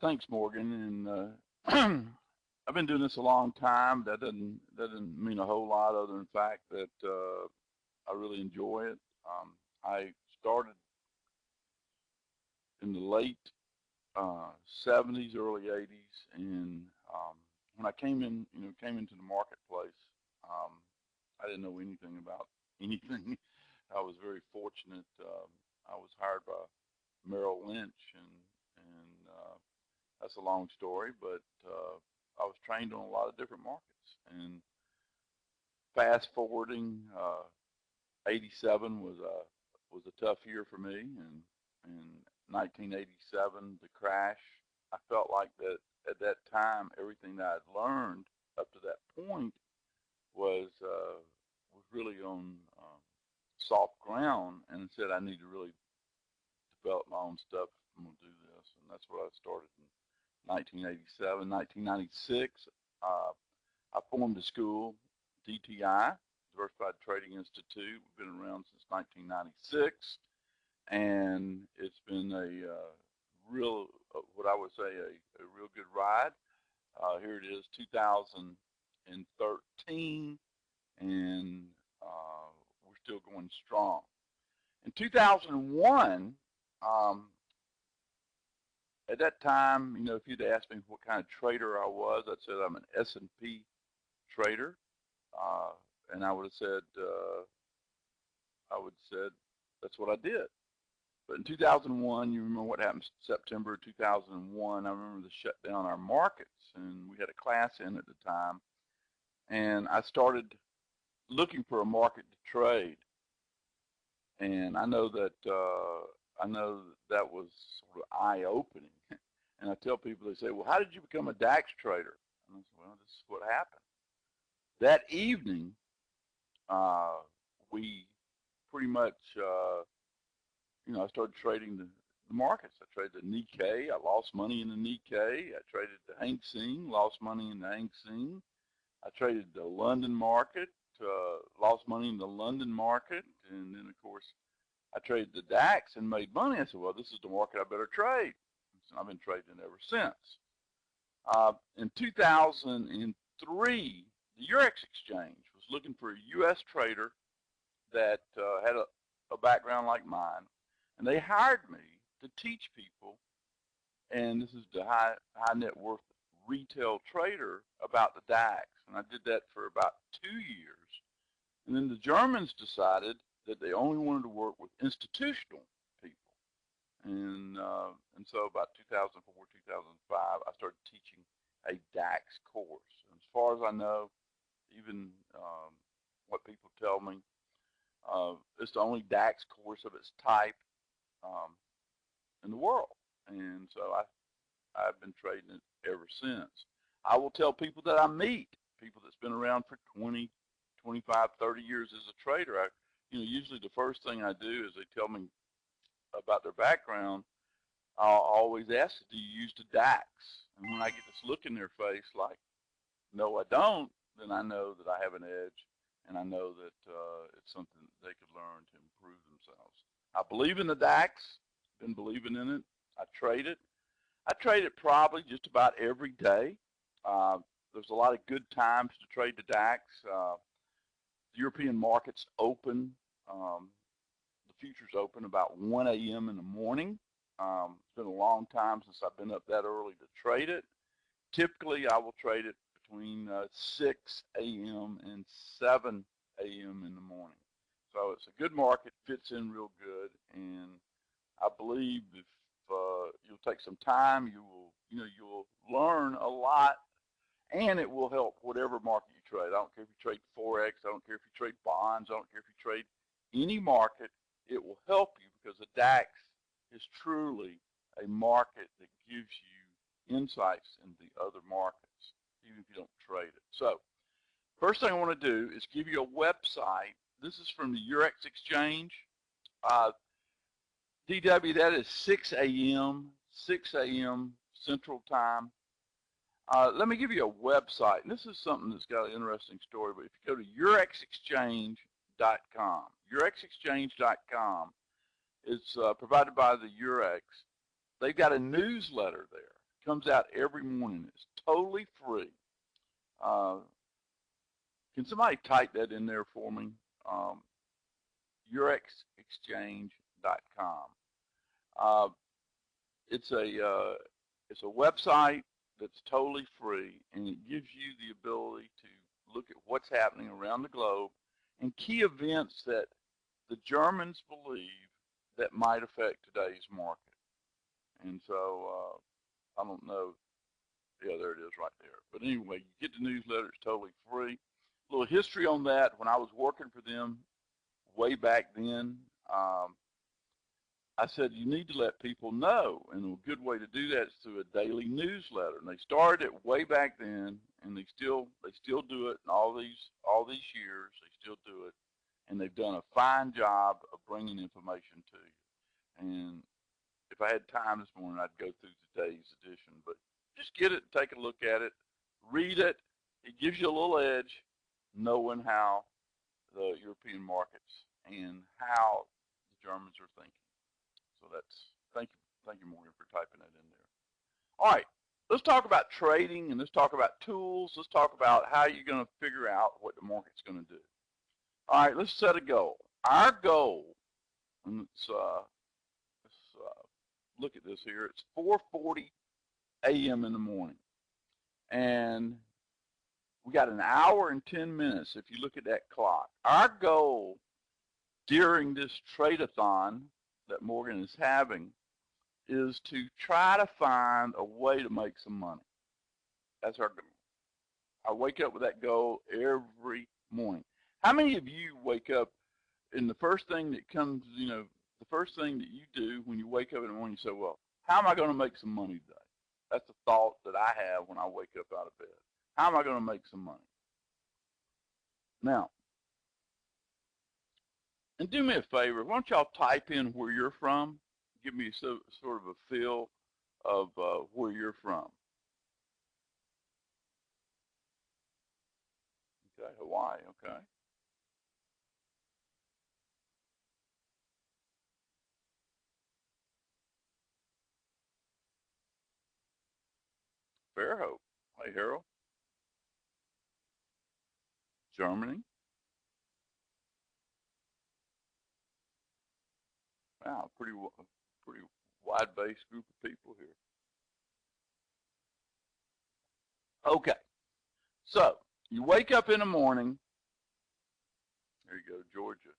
Thanks, Morgan. And I've been doing this a long time. That doesn't mean a whole lot, other than the fact that I really enjoy it. I started in the late 70s, early 80s, and when I came into the marketplace, um, I didn't know anything about anything. I was very fortunate. I was hired by Merrill Lynch, and that's a long story, but I was trained on a lot of different markets. And fast forwarding, 87 was a tough year for me, and in 1987, the crash. I felt like that at that time, everything that I'd learned up to that point was really on soft ground, and said I need to really develop my own stuff. I'm going to do this, and that's what I started in 1987. 1996, I formed a school, DTI, Diversified Trading Institute. We've been around since 1996, and it's been a real, what I would say, a real good ride. Here it is, 2013, and we're still going strong. In 2001, at that time, if you'd asked me what kind of trader I was, I'd said I'm an S&P trader, and I would have said, that's what I did. But in 2001, you remember what happened September 2001. I remember they shut down our markets, and we had a class in at the time, and I started looking for a market to trade. And I know that that was sort of eye-opening. And I tell people, they say, well, how did you become a DAX trader? And I say, well, this is what happened. That evening, we pretty much, I started trading the markets. I traded the Nikkei. I lost money in the Nikkei. I traded the Hang Seng, lost money in the Hang Seng. I traded the London market, lost money in the London market. And then, of course, I traded the DAX and made money. I said, well, this is the market I better trade. And I've been trading ever since. In 2003, the Eurex Exchange was looking for a U.S. trader that had a background like mine, and they hired me to teach people, and this is the high net worth retail trader, about the DAX, and I did that for about 2 years. And then the Germans decided that they only wanted to work with institutional people, and so about 2004, 2005, I started teaching a DAX course. And as far as I know, even what people tell me, it's the only DAX course of its type in the world. And so I've been trading it ever since. I will tell people that I meet, people that's been around for 20, 25, 30 years as a trader. Usually the first thing I do is they tell me about their background. I'll always ask, do you use the DAX? And when I get this look in their face like, no, I don't, then I know that I have an edge, and I know that it's something that they could learn to improve themselves. I believe in the DAX, been believing in it. I trade it. I trade it probably just about every day. There's a lot of good times to trade the DAX. The European markets open, the futures open about 1 a.m. in the morning. It's been a long time since I've been up that early to trade it. Typically, I will trade it between 6 a.m. and 7 a.m. in the morning. So it's a good market, fits in real good, and I believe if you'll take some time, you'll learn a lot, and it will help whatever market you trade. I don't care if you trade Forex, I don't care if you trade bonds, I don't care if you trade any market, it will help you, because the DAX is truly a market that gives you insights into the other markets, even if you don't trade it. So first thing I want to do is give you a website. This is from the Eurex Exchange. DW, that is 6 a.m. Central Time. Let me give you a website. And this is something that's got an interesting story, but if you go to eurexexchange.com, eurexexchange.com, it's provided by the Eurex. They've got a newsletter there, Comes out every morning. It's totally free. Can somebody type that in there for me? urexexchange.com. Uh, it's a website that's totally free, and it gives you the ability to look at what's happening around the globe and key events that the Germans believe that might affect today's market. And so I don't know. Yeah, there it is right there. But anyway, you get the newsletter. It's totally free. A little history on that. When I was working for them way back then, I said, you need to let people know, and a good way to do that is through a daily newsletter. And they started it way back then, and they still do it. And all these years, they still do it, and they've done a fine job of bringing information to you. And if I had time this morning, I'd go through today's edition, but just get it, take a look at it, read it. It gives you a little edge, knowing how the European markets and how the Germans are thinking. So that's, thank you, Morgan, for typing that in there. All right, let's talk about trading, and let's talk about tools. Let's talk about how you're going to figure out what the market's going to do. All right, let's set a goal. Our goal, and let's look at this here. It's 4:40 a.m. in the morning, and we got an hour and 10 minutes if you look at that clock. Our goal during this trade-a-thon that Morgan is having is to try to find a way to make some money. That's our goal. I wake up with that goal every morning. How many of you wake up and the first thing that comes, the first thing that you do when you wake up in the morning, you say, well, how am I going to make some money today? That's the thought that I have when I wake up out of bed. How am I going to make some money? Now, and do me a favor, why don't y'all type in where you're from? Give me sort of a feel of where you're from. Okay, Hawaii, okay. Fairhope. Hey, Harold. Germany. Wow, pretty wide-based group of people here. Okay, so you wake up in the morning. There you go, Georgia.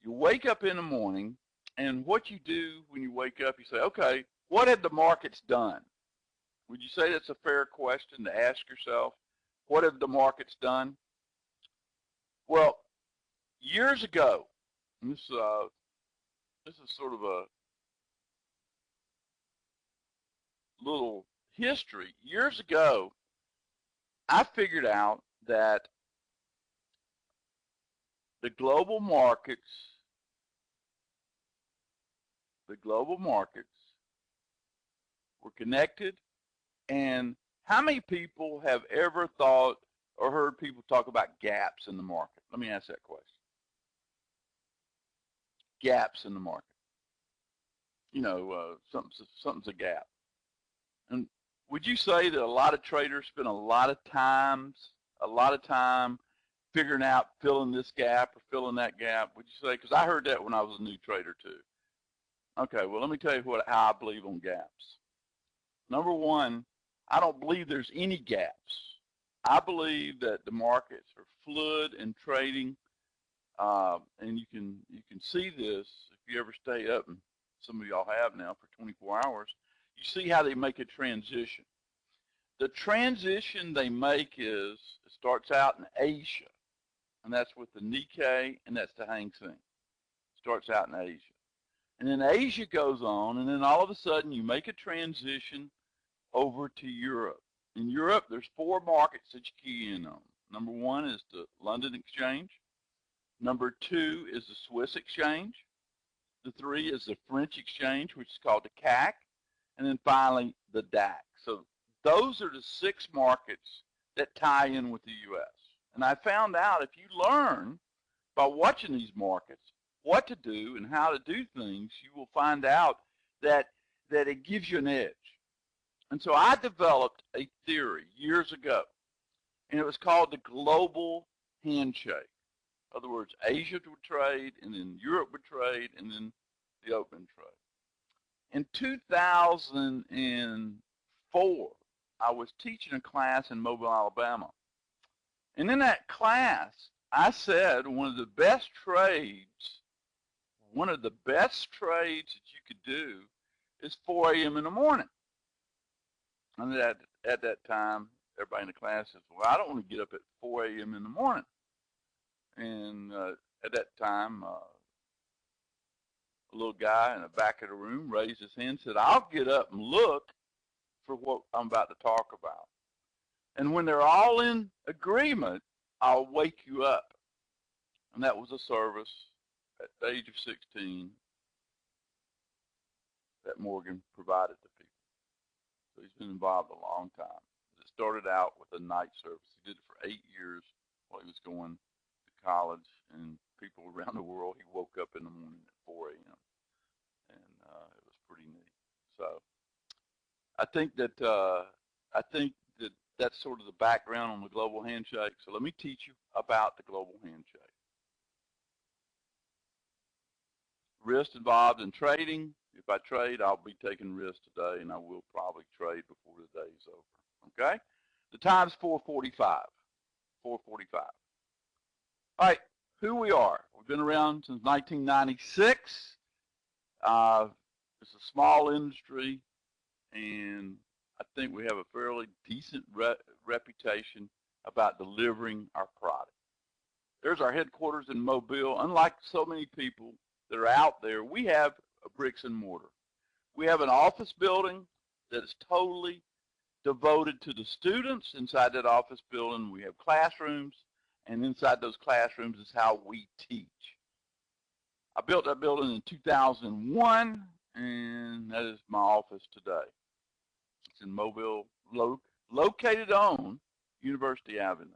You wake up in the morning, and what you do when you wake up, you say, okay, what have the markets done? Would you say that's a fair question to ask yourself? What have the markets done? Well, years ago, and this is sort of a little history. Years ago, I figured out that the global markets were connected. And how many people have ever thought or heard people talk about gaps in the market? Let me ask that question. Gaps in the market. Something's a gap. And would you say that a lot of traders spend a lot of time figuring out filling this gap or filling that gap? Would you say? Because I heard that when I was a new trader too. Okay, well, let me tell you how I believe on gaps. Number one, I don't believe there's any gaps. I believe that the markets are fluid and trading, and you can see this if you ever stay up, and some of y'all have now for 24 hours. You see how they make a transition. The transition they make is, it starts out in Asia, and that's with the Nikkei, and that's the Hang Seng. Starts out in Asia. And then Asia goes on, and then all of a sudden you make a transition over to Europe. In Europe, there's 4 markets that you key in on. Number 1 is the London Exchange. Number 2 is the Swiss Exchange. The 3 is the French Exchange, which is called the CAC. And then finally, the DAX. So those are the 6 markets that tie in with the U.S. And I found out if you learn by watching these markets what to do and how to do things, you will find out that it gives you an edge. And so I developed a theory years ago, and it was called the global handshake. In other words, Asia would trade, and then Europe would trade, and then the open trade. In 2004, I was teaching a class in Mobile, Alabama. And in that class, I said one of the best trades that you could do is 4 a.m. in the morning. And at that time, everybody in the class says, well, I don't want to get up at 4 a.m. in the morning. And at that time, a little guy in the back of the room raised his hand and said, I'll get up and look for what I'm about to talk about. And when they're all in agreement, I'll wake you up. And that was a service at the age of 16 that Morgan provided to people. So he's been involved a long time. It started out with a night service. He did it for 8 years while he was going to college, and people around the world, he woke up in the morning at 4 a.m. And it was pretty neat. So I think that that's sort of the background on the global handshake. So let me teach you about the global handshake. Risk involved in trading. If I trade, I'll be taking risks today, and I will probably trade before the day's over. Okay? The time's 4:45. 4:45. All right, who we are. We've been around since 1996. It's a small industry, and I think we have a fairly decent reputation about delivering our product. There's our headquarters in Mobile. Unlike so many people that are out there, we have a bricks and mortar. We have an office building that is totally devoted to the students. Inside that office building, we have classrooms, and inside those classrooms is how we teach. I built that building in 2001, and that is my office today. It's in Mobile, located on University Avenue.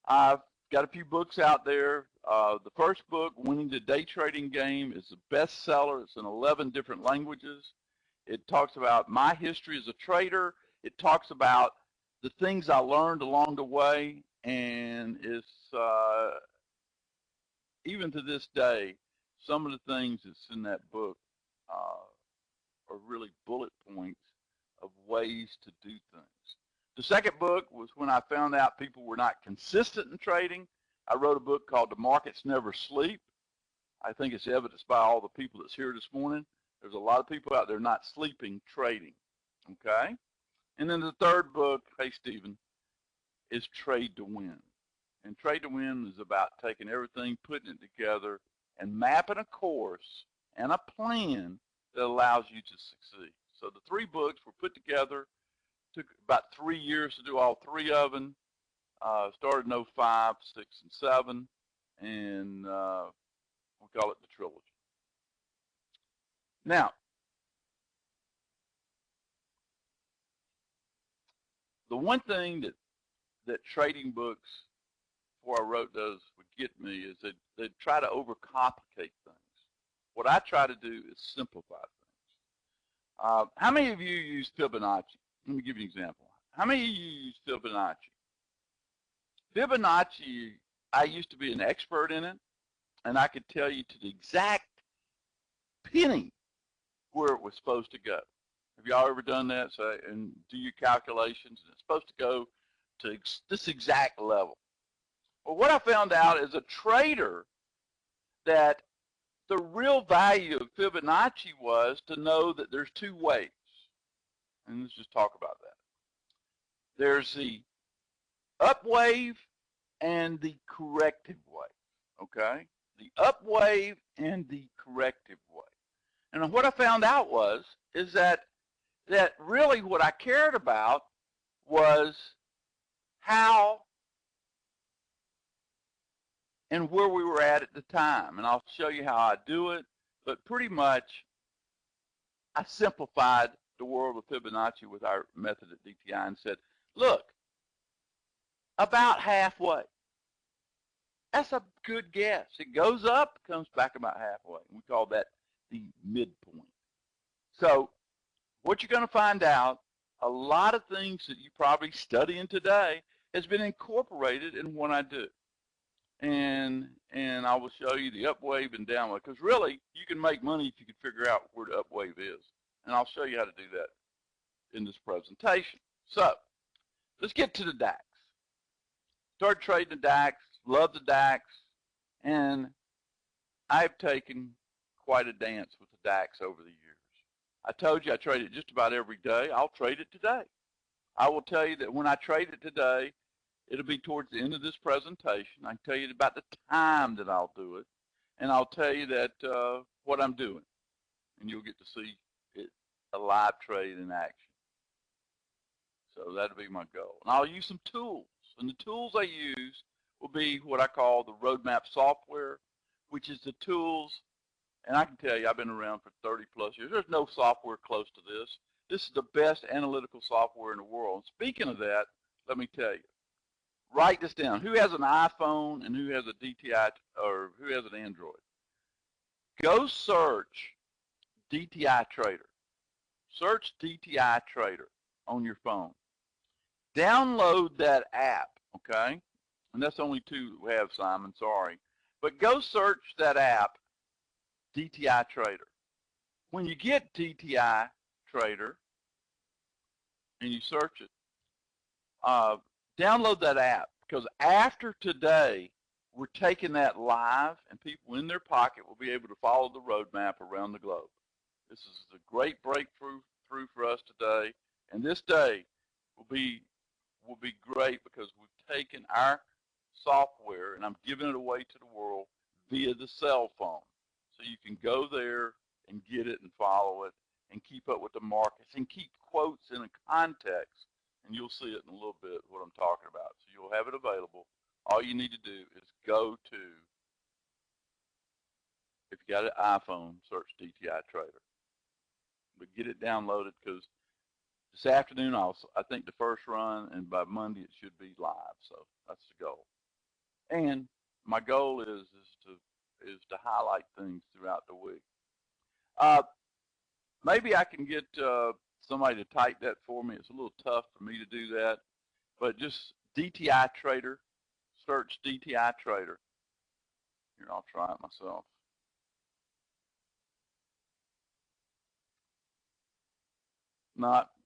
I've got a few books out there. The first book, Winning the Day Trading Game, is a bestseller. It's in 11 different languages. It talks about my history as a trader. It talks about the things I learned along the way, and it's even to this day, some of the things that's in that book are really bullet points of ways to do things. The second book was when I found out people were not consistent in trading. I wrote a book called The Markets Never Sleep. I think it's evidenced by all the people that's here this morning. There's a lot of people out there not sleeping trading, okay? And then the third book, hey, Stephen, is Trade to Win. And Trade to Win is about taking everything, putting it together, and mapping a course and a plan that allows you to succeed. So the 3 books were put together. Took about 3 years to do all 3 of them. Started in 05, 6, and 7, and we call it the trilogy. Now, the one thing that trading books, before I wrote those, would get me is that they try to overcomplicate things. What I try to do is simplify things. How many of you use Fibonacci? Let me give you an example. How many of you use Fibonacci? Fibonacci, I used to be an expert in it, and I could tell you to the exact penny where it was supposed to go. Have y'all ever done that? So, and do your calculations, and it's supposed to go to this exact level. Well, what I found out as a trader, that the real value of Fibonacci was to know that there's 2 waves. And let's just talk about that. There's the up wave and the corrective wave, okay? The up wave and the corrective wave. And what I found out is that really what I cared about was how and where we were at the time. And I'll show you how I do it, but pretty much I simplified the world of Fibonacci with our method at DTI and said, look, about halfway. That's a good guess. It goes up, comes back about halfway. We call that the midpoint. So what you're going to find out, a lot of things that you probably studying today has been incorporated in what I do. And I will show you the up wave and down wave, because really you can make money if you can figure out where the up wave is. And I'll show you how to do that in this presentation. So let's get to the DAX. Started trading the DAX, love the DAX, and I've taken quite a dance with the DAX over the years. I told you I trade it just about every day. I'll trade it today. I will tell you that when I trade it today, it'll be towards the end of this presentation. I can tell you about the time that I'll do it, and I'll tell you that what I'm doing, and you'll get to see it, a live trade in action. So that'll be my goal. And I'll use some tools, and the tools I use will be what I call the roadmap software, which is the tools, and I can tell you I've been around for 30 plus years. There's no software close to this. This is the best analytical software in the world. And speaking of that, let me tell you, write this down. Who has an iPhone and who has a DTI or who has an Android? Go search DTI Trader. Search DTI Trader on your phone. Download that app, okay? And that's only two we have, Simon, sorry. But go search that app, DTI Trader. When you get DTI Trader and you search it, download that app, because after today, we're taking that live, and people in their pocket will be able to follow the roadmap around the globe. This is a great breakthrough for us today, and this day will be great because we've taken our software and I'm giving it away to the world via the cell phone. So you can go there and get it and follow it and keep up with the markets and keep quotes in a context, and you'll see it in a little bit what I'm talking about. So you'll have it available. All you need to do is go to, if you got an iPhone, search DTI Trader. But get it downloaded, because this afternoon I think the first run, and by Monday it should be live. So that's the goal. And my goal is to highlight things throughout the week. Maybe I can get somebody to type that for me. It's a little tough for me to do that, but just DTI Trader, search DTI Trader. Here, I'll try it myself.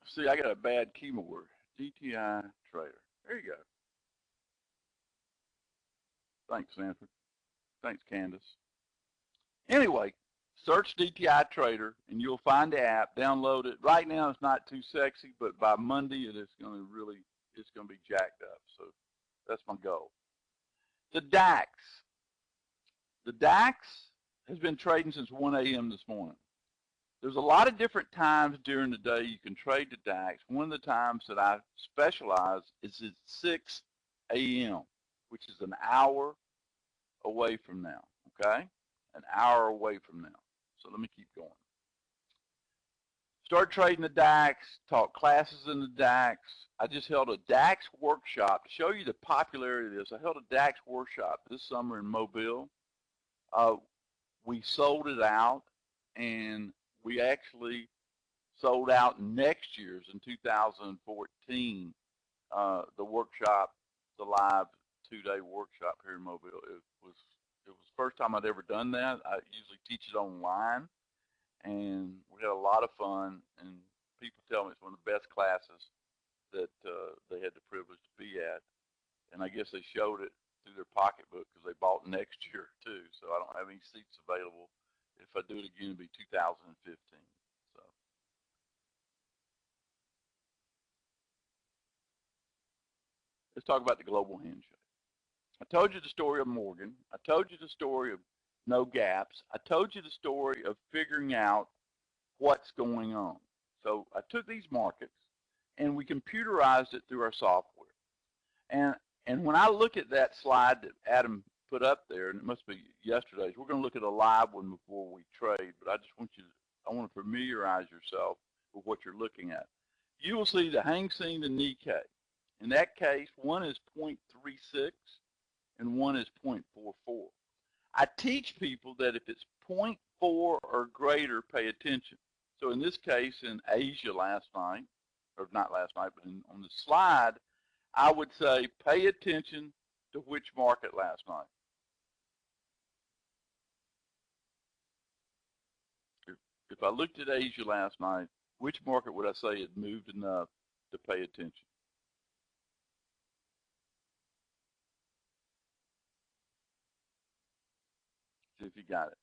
See, I got a bad keyboard. DTI Trader. There you go. Thanks, Sanford. Thanks, Candace. Anyway, search DTI Trader, and you'll find the app. Download it. Right now, it's not too sexy, but by Monday, it's going to be jacked up. So that's my goal. The DAX. The DAX has been trading since 1 a.m. this morning. There's a lot of different times during the day you can trade the DAX. One of the times that I specialize is at 6 a.m., which is an hour away from now, okay? An hour away from now. So let me keep going. Start trading the DAX, taught classes in the DAX. I just held a DAX workshop to show you the popularity of this. I held a DAX workshop this summer in Mobile. We sold it out, and we actually sold out next year's in 2014, the workshop, the live 2-day workshop here in Mobile. It was the first time I'd ever done that. I usually teach it online, and we had a lot of fun, and people tell me it's one of the best classes that they had the privilege to be at. And I guess they showed it through their pocketbook because they bought next year too. So I don't have any seats available. If I do it again, it'll be 2015. So let's talk about the global handshake. I told you the story of Morgan. I told you the story of no gaps. I told you the story of figuring out what's going on. So I took these markets and we computerized it through our software. And when I look at that slide that Adam put up there, and it must be yesterday's, we're going to look at a live one before we trade, but I just want you to, I want to familiarize yourself with what you're looking at. You will see the Hang Seng, the Nikkei. In that case, one is 0.36 and one is 0.44. I teach people that if it's 0.4 or greater, pay attention. So in this case, in Asia last night, or not last night, but on the slide, I would say pay attention to which market last night. If I looked at Asia last night, which market would I say had moved enough to pay attention? See if you got it.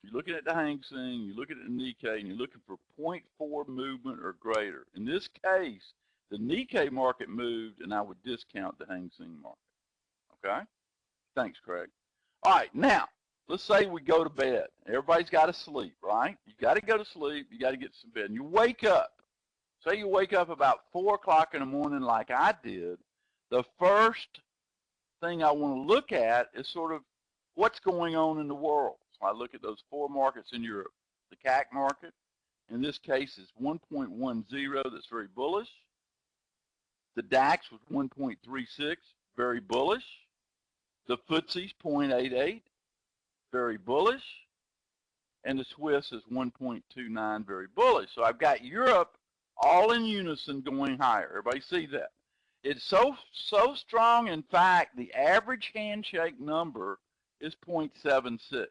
You're looking at the Hang Seng, you're looking at the Nikkei, and you're looking for 0.4 movement or greater. In this case, the Nikkei market moved, and I would discount the Hang Seng market. Okay? Thanks, Craig. All right, now, let's say we go to bed. Everybody's got to sleep, right? You got to go to sleep. You got to get to some bed. And you wake up. Say you wake up about 4 o'clock in the morning like I did. The first thing I want to look at is sort of what's going on in the world. So I look at those 4 markets in Europe. The CAC market, in this case, is 1.10. That's very bullish. The DAX was 1.36, very bullish. The FTSE's 0.88, very bullish. And the Swiss is 1.29, very bullish. So I've got Europe all in unison going higher. Everybody see that? It's so strong, in fact, the average handshake number is 0.76.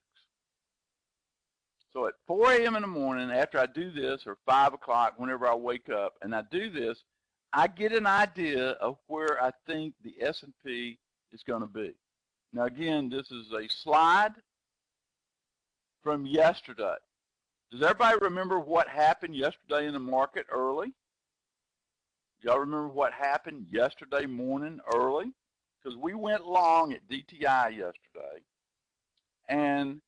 So at 4 a.m. in the morning, after I do this, or 5 o'clock, whenever I wake up, and I do this, I get an idea of where I think the S&P is going to be. Now, again, this is a slide from yesterday. Does everybody remember what happened yesterday in the market early? Y'all remember what happened yesterday morning early? Because we went long at DTI yesterday, and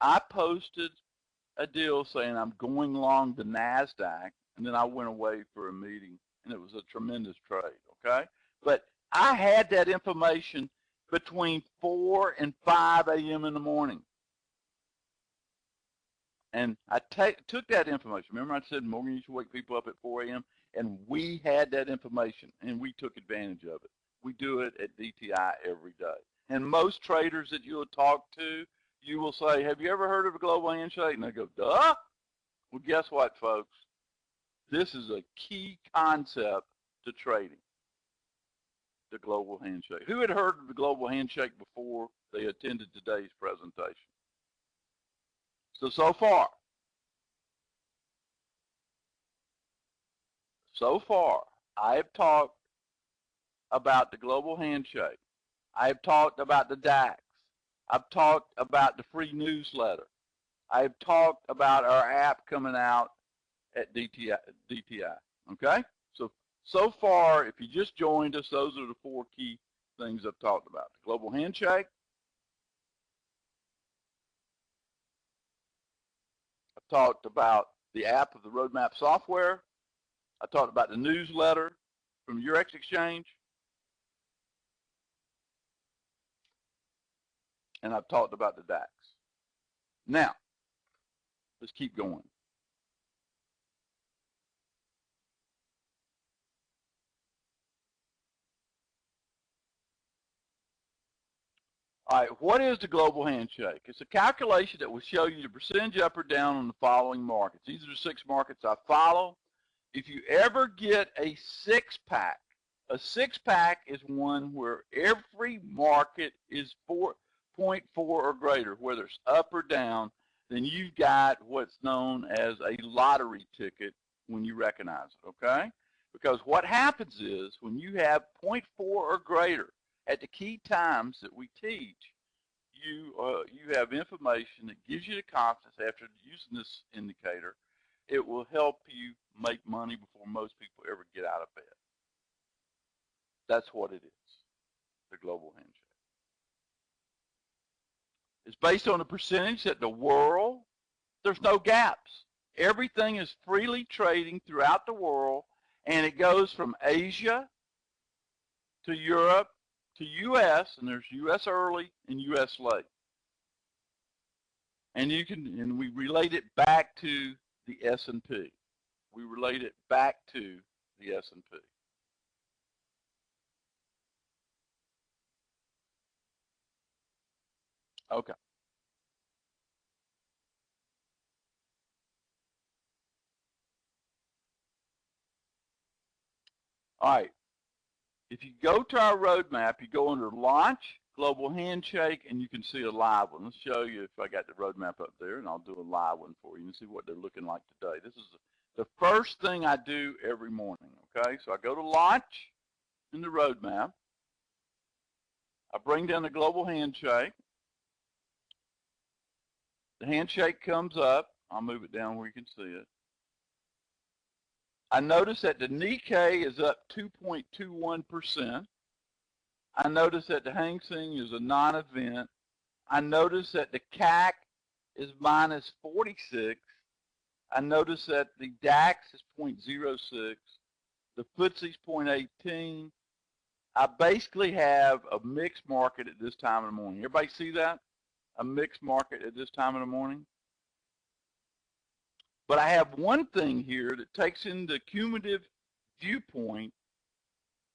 I posted a deal saying I'm going long the NASDAQ, and then I went away for a meeting, and it was a tremendous trade, okay? But I had that information between 4 and 5 a.m. in the morning. And I took that information. Remember I said Morgan used to wake people up at 4 a.m.? And we had that information, and we took advantage of it. We do it at DTI every day. And most traders that you'll talk to, you will say, have you ever heard of a global handshake? And they go, duh. Well, guess what, folks? This is a key concept to trading, the global handshake. Who had heard of the global handshake before they attended today's presentation? So far, I have talked about the global handshake. I have talked about the DAX. I've talked about the free newsletter. I've talked about our app coming out at DTI. Okay? So far, if you just joined us, those are the 4 key things I've talked about. The global handshake. I've talked about the app of the Roadmap software. I talked about the newsletter from Eurex Exchange. And I've talked about the DAX. Now, let's keep going. All right, what is the global handshake? It's a calculation that will show you the percentage up or down on the following markets. These are the 6 markets I follow. If you ever get a 6-pack, a 6-pack is one where every market is 4.4 or greater, whether it's up or down, then you've got what's known as a lottery ticket when you recognize it, okay? Because what happens is when you have 0.4 or greater at the key times that we teach, you have information that gives you the confidence after using this indicator. It will help you make money before most people ever get out of bed. That's what it is, the global handshake. It's based on the percentage that the world, there's no gaps. Everything is freely trading throughout the world, and it goes from Asia to Europe to U.S., and there's U.S. early and U.S. late. And we relate it back to the S&P. We relate it back to the S&P. Okay. All right. If you go to our roadmap, you go under Launch, Global Handshake, and you can see a live one. Let's show you if I got the roadmap up there, and I'll do a live one for you and see what they're looking like today. This is the first thing I do every morning, okay? So I go to Launch in the roadmap. I bring down the Global Handshake. The handshake comes up. I'll move it down where you can see it. I notice that the Nikkei is up 2.21%. I notice that the Hang Seng is a non-event. I notice that the CAC is minus 46. I notice that the DAX is 0.06. The FTSE is 0.18. I basically have a mixed market at this time of the morning. Everybody see that? A mixed market at this time of the morning? But I have one thing here that takes into cumulative viewpoint.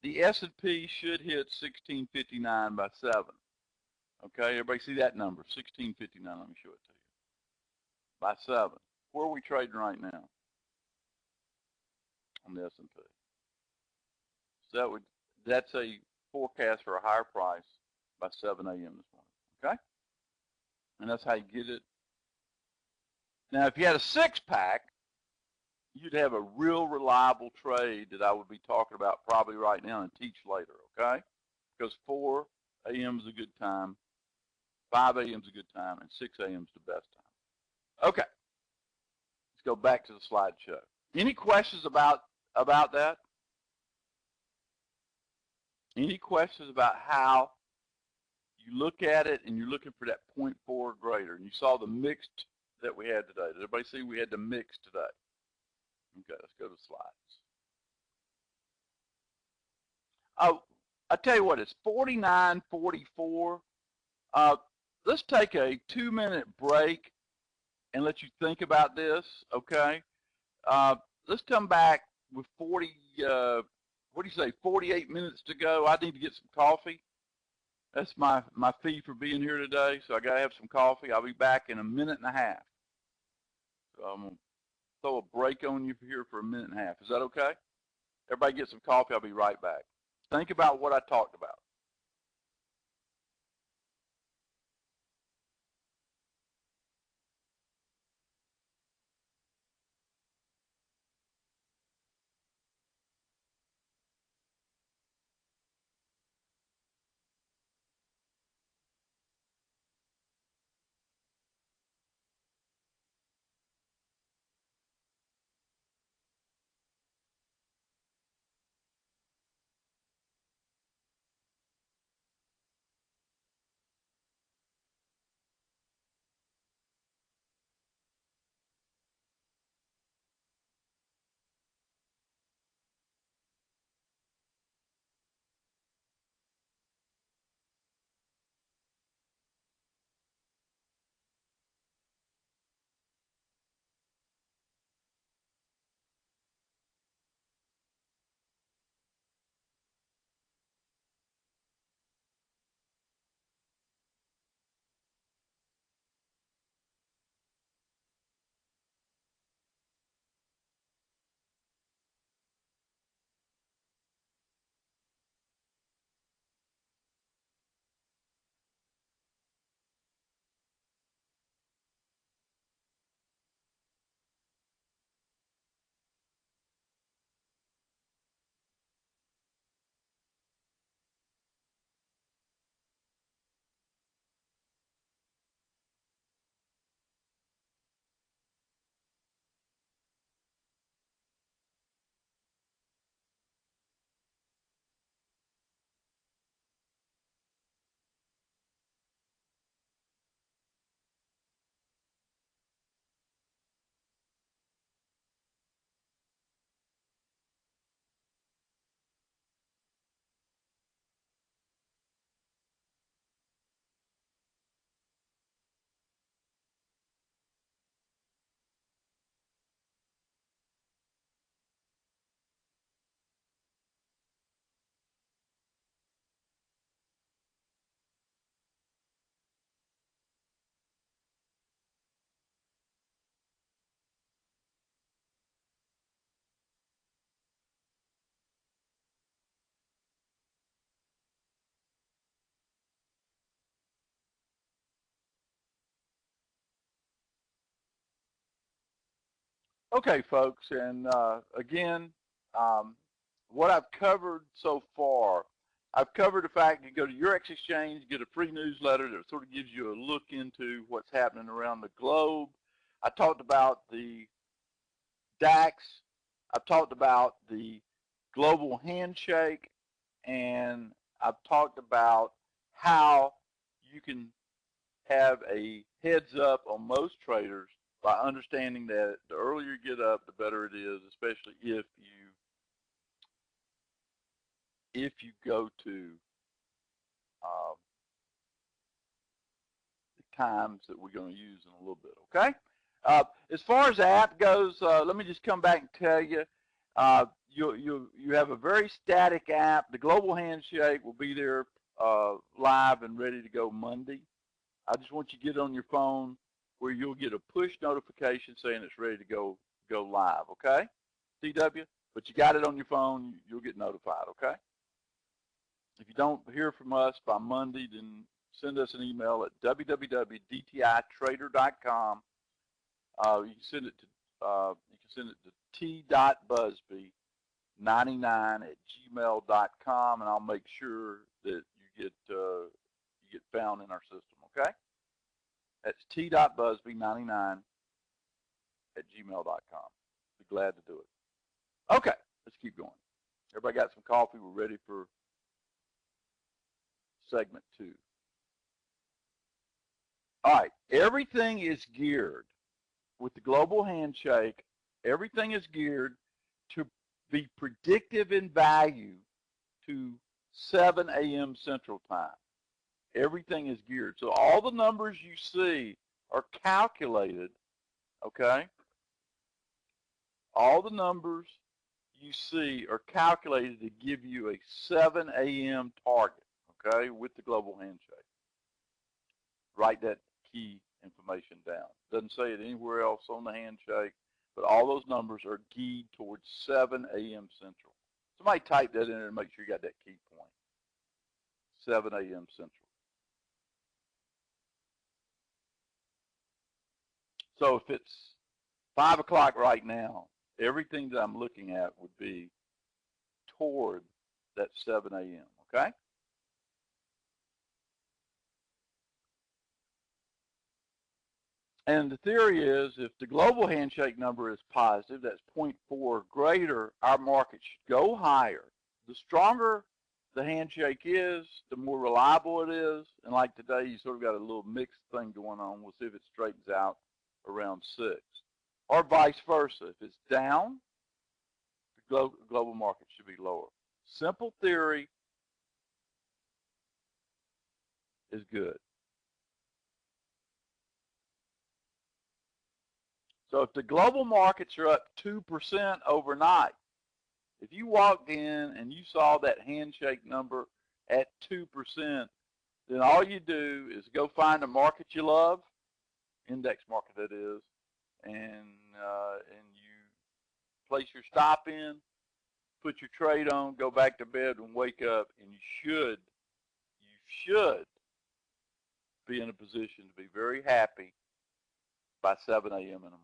The S&P should hit 1659 by 7. Okay, everybody see that number, 1659. Let me show it to you. By 7. Where are we trading right now on the S&P? So that's a forecast for a higher price by 7 a.m. this morning. Okay, and that's how you get it. Now, if you had a six-pack, you'd have a real reliable trade that I would be talking about probably right now and teach later, okay? Because 4 a.m. is a good time, 5 a.m. is a good time, and 6 a.m. is the best time. Okay, let's go back to the slideshow. Any questions about that? Any questions about how you look at it and you're looking for that 0.4 or greater? And you saw the mixed that we had today. Did everybody see we had the mixed today? Okay, let's go to slides. Oh, I tell you what, it's 49:44. Let's take a 2-minute break and let you think about this, okay? Let's come back with what do you say, 48 minutes to go. I need to get some coffee. That's my fee for being here today, so I got to have some coffee. I'll be back in a minute and a half. So I'm going to throw a break on you here for a minute and a half. Is that okay? Everybody get some coffee. I'll be right back. Think about what I talked about. Okay, folks, and again, what I've covered so far, I've covered the fact you go to your exchange, get a free newsletter that sort of gives you a look into what's happening around the globe. I talked about the DAX. I've talked about the global handshake, and I've talked about how you can have a heads up on most traders by understanding that the earlier you get up, the better it is, especially if you go to um, the times that we're going to use in a little bit. Okay. As far as the app goes, let me just come back and tell you, you have a very static app. The global handshake will be there live and ready to go Monday. I just want you to get on your phone where you'll get a push notification saying it's ready to go live, okay? CW, but you got it on your phone, you'll get notified, okay? If you don't hear from us by Monday, then send us an email at www.dtitrader.com. You can send it to t.busby99@gmail.com, and I'll make sure that you get found in our system, okay? That's t.busby99@gmail.com. Be glad to do it. Okay, let's keep going. Everybody got some coffee? We're ready for segment 2. All right, everything is geared with the global handshake. Everything is geared to be predictive in value to 7 a.m. Central Time. Everything is geared. So all the numbers you see are calculated, okay? All the numbers you see are calculated to give you a 7 a.m. target, okay, with the global handshake. Write that key information down. Doesn't say it anywhere else on the handshake, but all those numbers are keyed towards 7 a.m. Central. Somebody type that in there and make sure you got that key point. 7 a.m. Central. So if it's 5 o'clock right now, everything that I'm looking at would be toward that 7 a.m., okay? And the theory is if the global handshake number is positive, that's 0.4 or greater, our market should go higher. The stronger the handshake is, the more reliable it is. And like today, you sort of got a little mixed thing going on. We'll see if it straightens out around 6. Or vice versa. If it's down, the global market should be lower. Simple theory is good. So if the global markets are up 2% overnight, if you walked in and you saw that handshake number at 2%, then all you do is go find a market you love, index market that is, and you place your stop in, put your trade on, go back to bed and wake up, and you should be in a position to be very happy by 7 a.m. in the morning.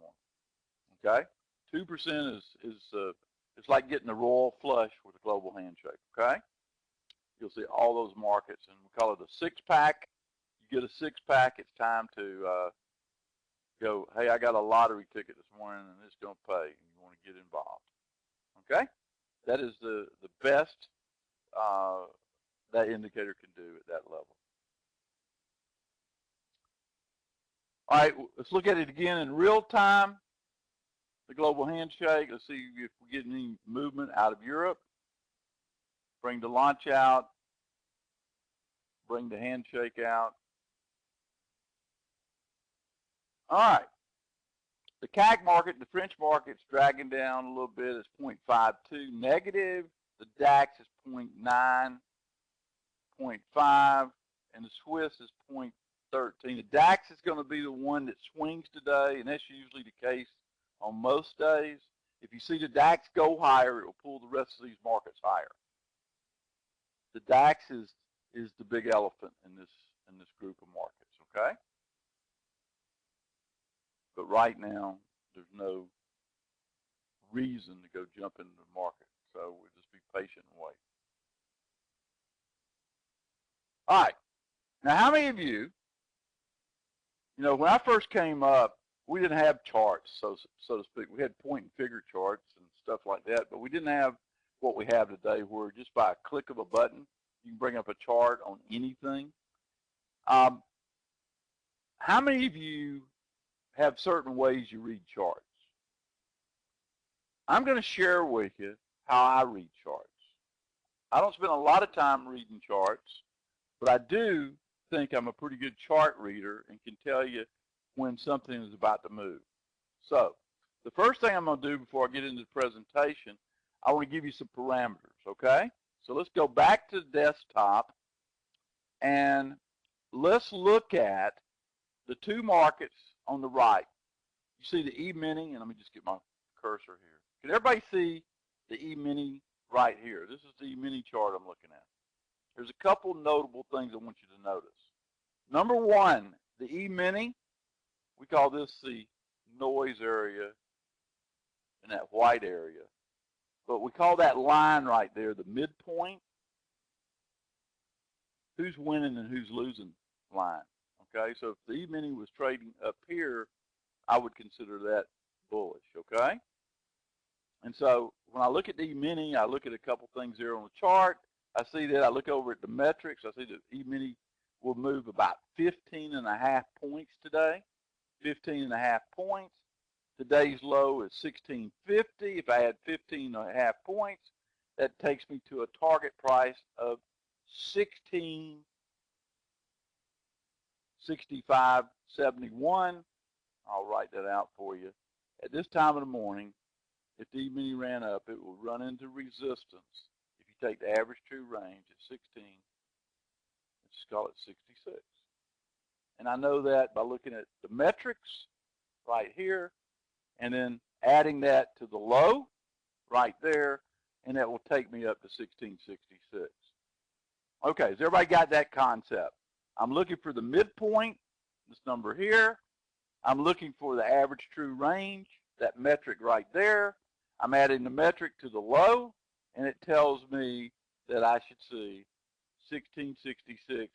Okay? 2% is it's like getting a royal flush with a global handshake. Okay? You'll see all those markets, and we call it a six-pack. You get a six-pack, it's time to go, hey, I got a lottery ticket this morning, and it's going to pay, and you want to get involved. Okay? That is the best that indicator can do at that level. All right, let's look at it again in real time. The global handshake. Let's see if we get any movement out of Europe. Bring the launch out. Bring the handshake out. All right. The CAC market, the French market's dragging down a little bit. It's 0.52 negative. The DAX is 0.9, 0.5, and the Swiss is 0.13. The DAX is going to be the one that swings today, and that's usually the case on most days. If you see the DAX go higher, it will pull the rest of these markets higher. The DAX is the big elephant in this group of markets, okay? But right now, there's no reason to go jump into the market. So we'll just be patient and wait. All right. Now, how many of you, when I first came up, we didn't have charts, so to speak. We had point and figure charts and stuff like that, but we didn't have what we have today, where just by a click of a button, you can bring up a chart on anything. How many of you have certain ways you read charts? I'm going to share with you how I read charts. I don't spend a lot of time reading charts, but I do think I'm a pretty good chart reader and can tell you when something is about to move. So the first thing I'm going to do before I get into the presentation, I want to give you some parameters, okay? So let's go back to the desktop and let's look at the two markets on the right. You see the E-mini, and let me just get my cursor here. Can everybody see the E-mini right here? This is the E-mini chart I'm looking at. There's a couple notable things I want you to notice. Number one, the E-mini, we call this the noise area in that white area. But we call that line right there the midpoint. Who's winning and who's losing line. Okay, so if the E-mini was trading up here, I would consider that bullish, okay? And so when I look at the E-mini, I look at a couple things there on the chart. I see that. I look over at the metrics. I see that E-mini will move about 15.5 points today. 15.5 points. Today's low is 1650. If I had 15.5 points, that takes me to a target price of 1665.71. I'll write that out for you. At this time of the morning, if the E-mini ran up, it will run into resistance. If you take the average true range at 16, let's just call it 66. And I know that by looking at the metrics right here, and then adding that to the low right there, and that will take me up to 1666. Okay, has everybody got that concept? I'm looking for the midpoint, this number here. I'm looking for the average true range, that metric right there. I'm adding the metric to the low, and it tells me that I should see 1666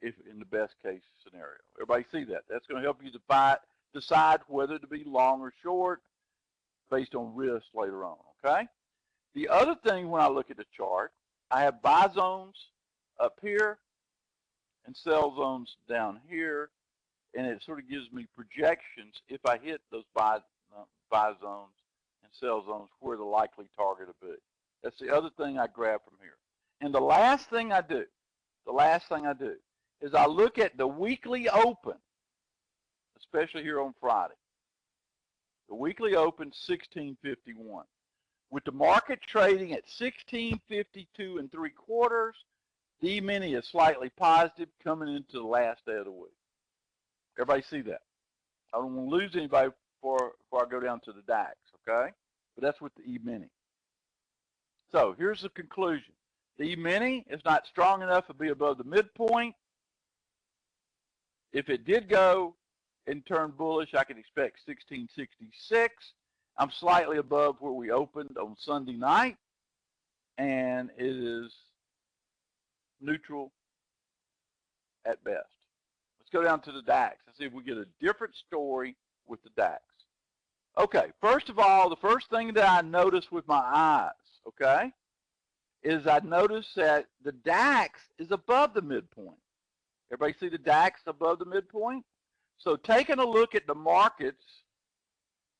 if in the best case scenario. Everybody see that? That's going to help you decide whether to be long or short based on risk later on, okay? The other thing when I look at the chart, I have buy zones up here and sell zones down here, and it sort of gives me projections if I hit those buy zones and sell zones where the likely target will be. That's the other thing I grab from here. And the last thing I do is I look at the weekly open, especially here on Friday. The weekly open 1651. With the market trading at 1652 3/4, the E-mini is slightly positive coming into the last day of the week. Everybody see that? I don't want to lose anybody before I go down to the DAX, okay? But that's with the E-mini. So here's the conclusion. The E-mini is not strong enough to be above the midpoint. If it did go and turn bullish, I can expect 1666. I'm slightly above where we opened on Sunday night, and it is neutral at best. Let's go down to the DAX and see if we get a different story with the DAX. Okay, first of all, the first thing that I notice with my eyes, okay, is I notice that the DAX is above the midpoint. Everybody see the DAX above the midpoint? So taking a look at the markets,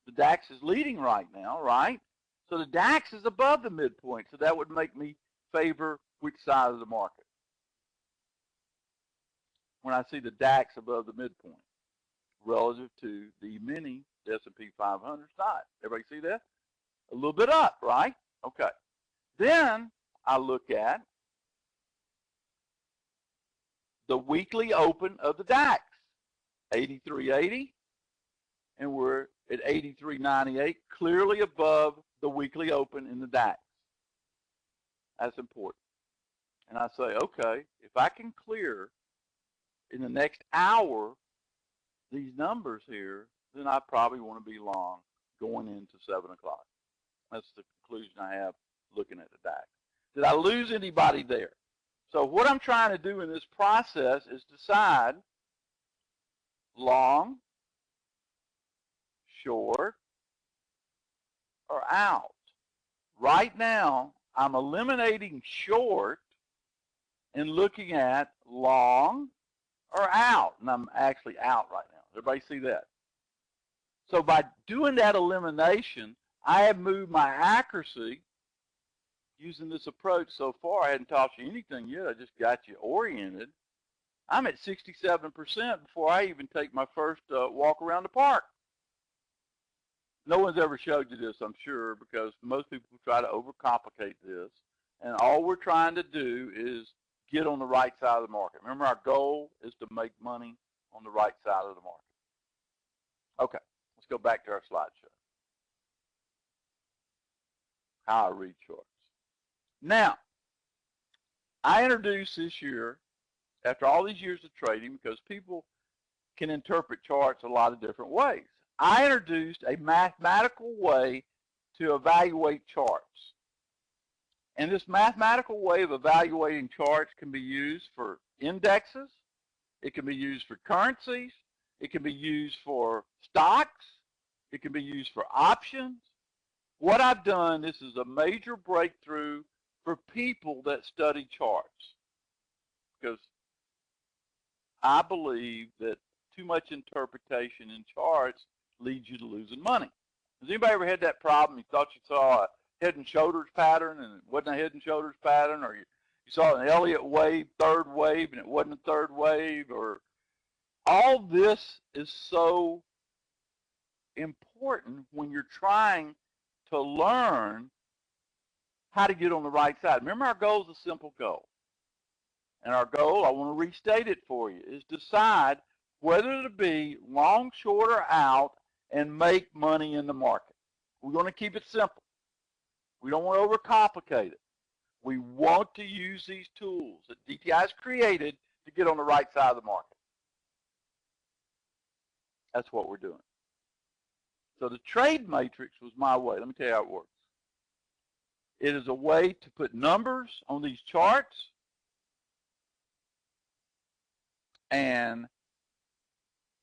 the DAX is leading right now, right? So the DAX is above the midpoint, so that would make me favor which side of the market when I see the DAX above the midpoint relative to the E-mini, the S&P 500 side. Everybody see that? A little bit up, right? Okay. Then I look at the weekly open of the DAX, 83.80, and we're at 83.98, clearly above the weekly open in the DAX. That's important. And I say, okay, if I can clear in the next hour these numbers here, then I probably want to be long going into 7 o'clock. That's the conclusion I have looking at the DAX. Did I lose anybody there? So what I'm trying to do in this process is decide long, short, or out. Right now, I'm eliminating short and looking at long or out. And I'm actually out right now. Everybody see that? So by doing that elimination, I have moved my accuracy using this approach so far. I hadn't taught you anything yet. I just got you oriented. I'm at 67% before I even take my first walk around the park. No one's ever showed you this, I'm sure, because most people try to overcomplicate this. And all we're trying to do is get on the right side of the market. Remember, our goal is to make money on the right side of the market. Okay, let's go back to our slideshow. How I read charts. Now, I introduced this year, after all these years of trading, because people can interpret charts a lot of different ways, I introduced a mathematical way to evaluate charts. And this mathematical way of evaluating charts can be used for indexes, it can be used for currencies, it can be used for stocks, it can be used for options. What I've done, this is a major breakthrough for people that study charts, because I believe that too much interpretation in charts leads you to losing money. Has anybody ever had that problem? You thought you saw a head and shoulders pattern and it wasn't a head and shoulders pattern, or you saw an Elliott wave, third wave, and it wasn't a third wave, or all this is so important when you're trying to learn how to get on the right side. Remember, our goal is a simple goal. And our goal, I want to restate it for you, is decide whether to be long, short, or out and make money in the market. We're going to keep it simple. We don't want to overcomplicate it. We want to use these tools that DTI has created to get on the right side of the market. That's what we're doing. So the trade matrix was my way. Let me tell you how it works. It is a way to put numbers on these charts, and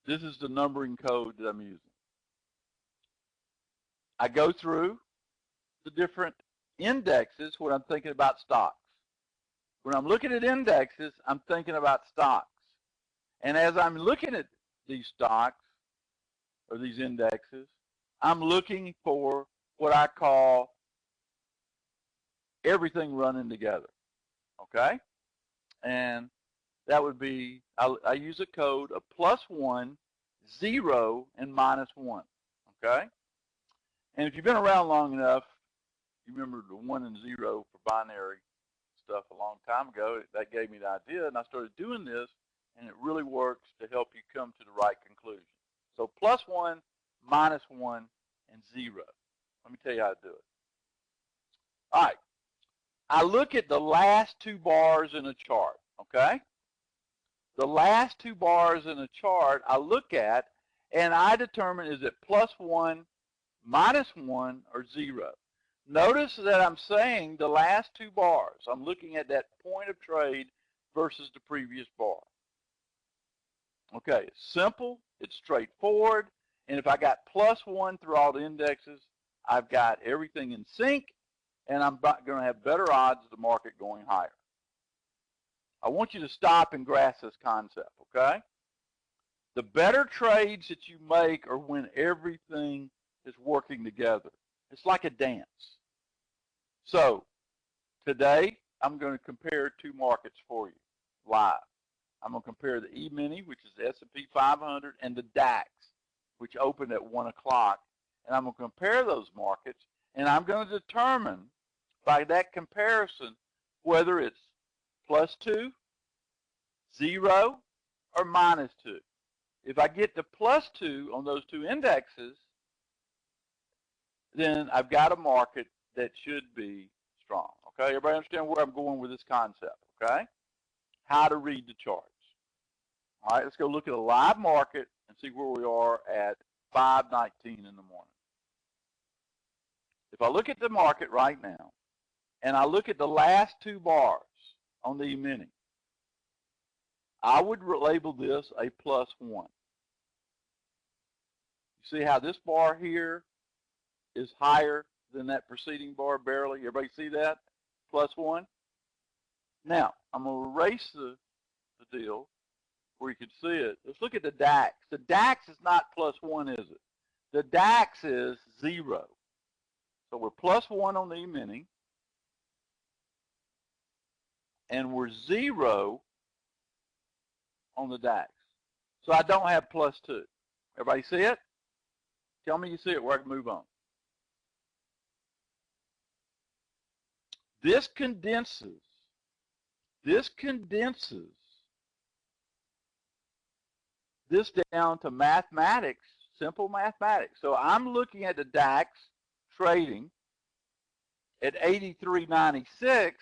this is the numbering code that I'm using. I go through the different indexes when I'm thinking about stocks. When I'm looking at indexes, I'm thinking about stocks. And as I'm looking at these stocks or these indexes, I'm looking for what I call everything running together, okay? And that would be, I use a code of +1, 0, and -1, okay? And if you've been around long enough, you remember the 1 and 0 for binary stuff a long time ago. That gave me the idea, and I started doing this, and it really works to help you come to the right conclusion. So +1, -1, and 0. Let me tell you how to do it. All right. I look at the last two bars in a chart, okay? The last two bars in a chart I look at, and I determine is it +1, -1, or 0. Notice that I'm saying the last two bars. I'm looking at that point of trade versus the previous bar. Okay, it's simple, it's straightforward, and if I got +1 through all the indexes, I've got everything in sync, and I'm going to have better odds of the market going higher. I want you to stop and grasp this concept, okay? The better trades that you make are when everything is working together. It's like a dance. So today, I'm going to compare two markets for you live. I'm going to compare the E-mini, which is the S&P 500, and the DAX, which opened at 1 o'clock. And I'm going to compare those markets, and I'm going to determine by that comparison whether it's +2, 0, or -2. If I get to +2 on those two indexes, then I've got a market that should be strong. Okay, everybody understand where I'm going with this concept, okay? How to read the charts. All right, let's go look at a live market and see where we are at 5:19 in the morning. if I look at the market right now, and I look at the last two bars on the E-mini, I would label this a +1. You see how this bar here is higher than that preceding bar barely? Everybody see that? +1. Now, I'm going to erase the deal where you can see it. Let's look at the DAX. The DAX is not +1, is it? The DAX is 0. So we're +1 on the E-mini, and we're 0 on the DAX. So I don't have +2. Everybody see it? Tell me you see it where I can move on. This condenses this down to mathematics, simple mathematics. So I'm looking at the DAX trading at 83.96.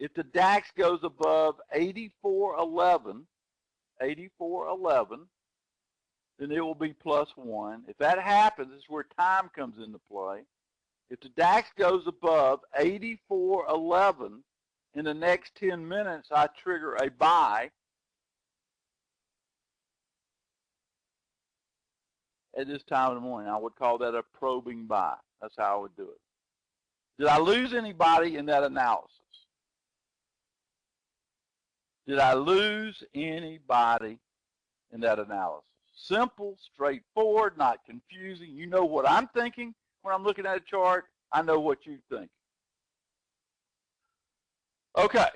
If the DAX goes above 84.11, then it will be +1. If that happens, this is where time comes into play. If the DAX goes above 84.11 in the next 10 minutes, I trigger a buy at this time of the morning. I would call that a probing buy. That's how I would do it. Did I lose anybody in that analysis? Did I lose anybody in that analysis? Simple, straightforward, not confusing. You know what I'm thinking when I'm looking at a chart. I know what you think. Okay,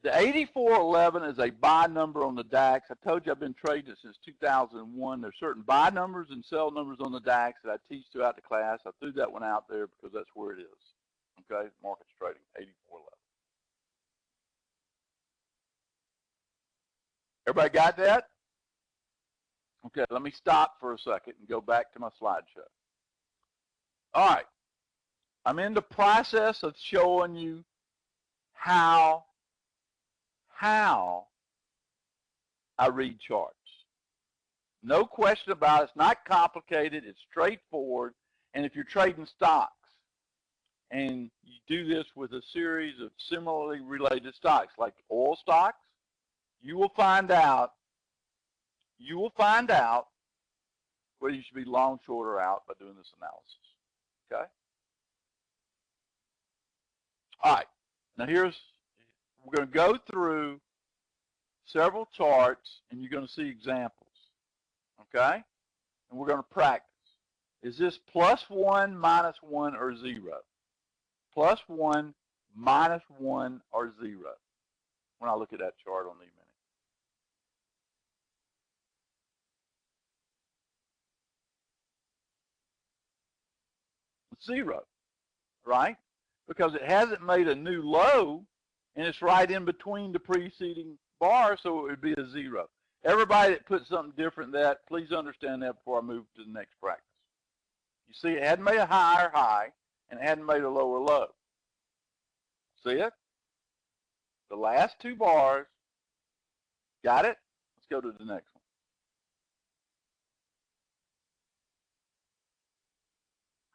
the 84.11 is a buy number on the DAX. I told you I've been trading it since 2001. There's certain buy numbers and sell numbers on the DAX that I teach throughout the class. I threw that one out there because that's where it is. Okay, market's trading 84.11. Everybody got that? Okay, let me stop for a second and go back to my slideshow. All right, I'm in the process of showing you how I read charts. No question about it. It's not complicated. It's straightforward. And if you're trading stocks and you do this with a series of similarly related stocks like oil stocks, you will find out whether you should be long, short, or out by doing this analysis. Okay? All right. Now we're going to go through several charts, and you're going to see examples. Okay? And we're going to practice. Is this +1, -1, or 0? +1, -1, or 0 when I look at that chart on the E-mini. 0, right? Because it hasn't made a new low, and it's right in between the preceding bar, so it would be a 0. Everybody that puts something different than that, please understand that before I move to the next practice. You see, it hadn't made a higher high, and it hadn't made a lower low. See it? The last two bars. Got it? Let's go to the next one.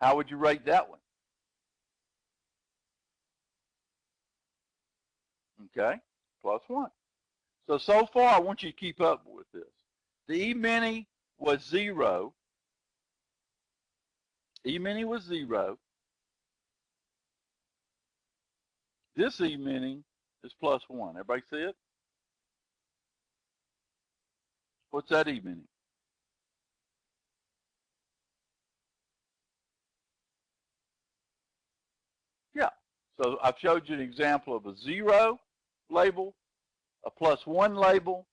How would you rate that one? Okay, +1. So far, I want you to keep up with this. The E-mini was 0. E-mini was 0. This E-mini is +1. Everybody see it? What's that E-mini? Yeah. So I've showed you an example of a 0 label, a +1 label,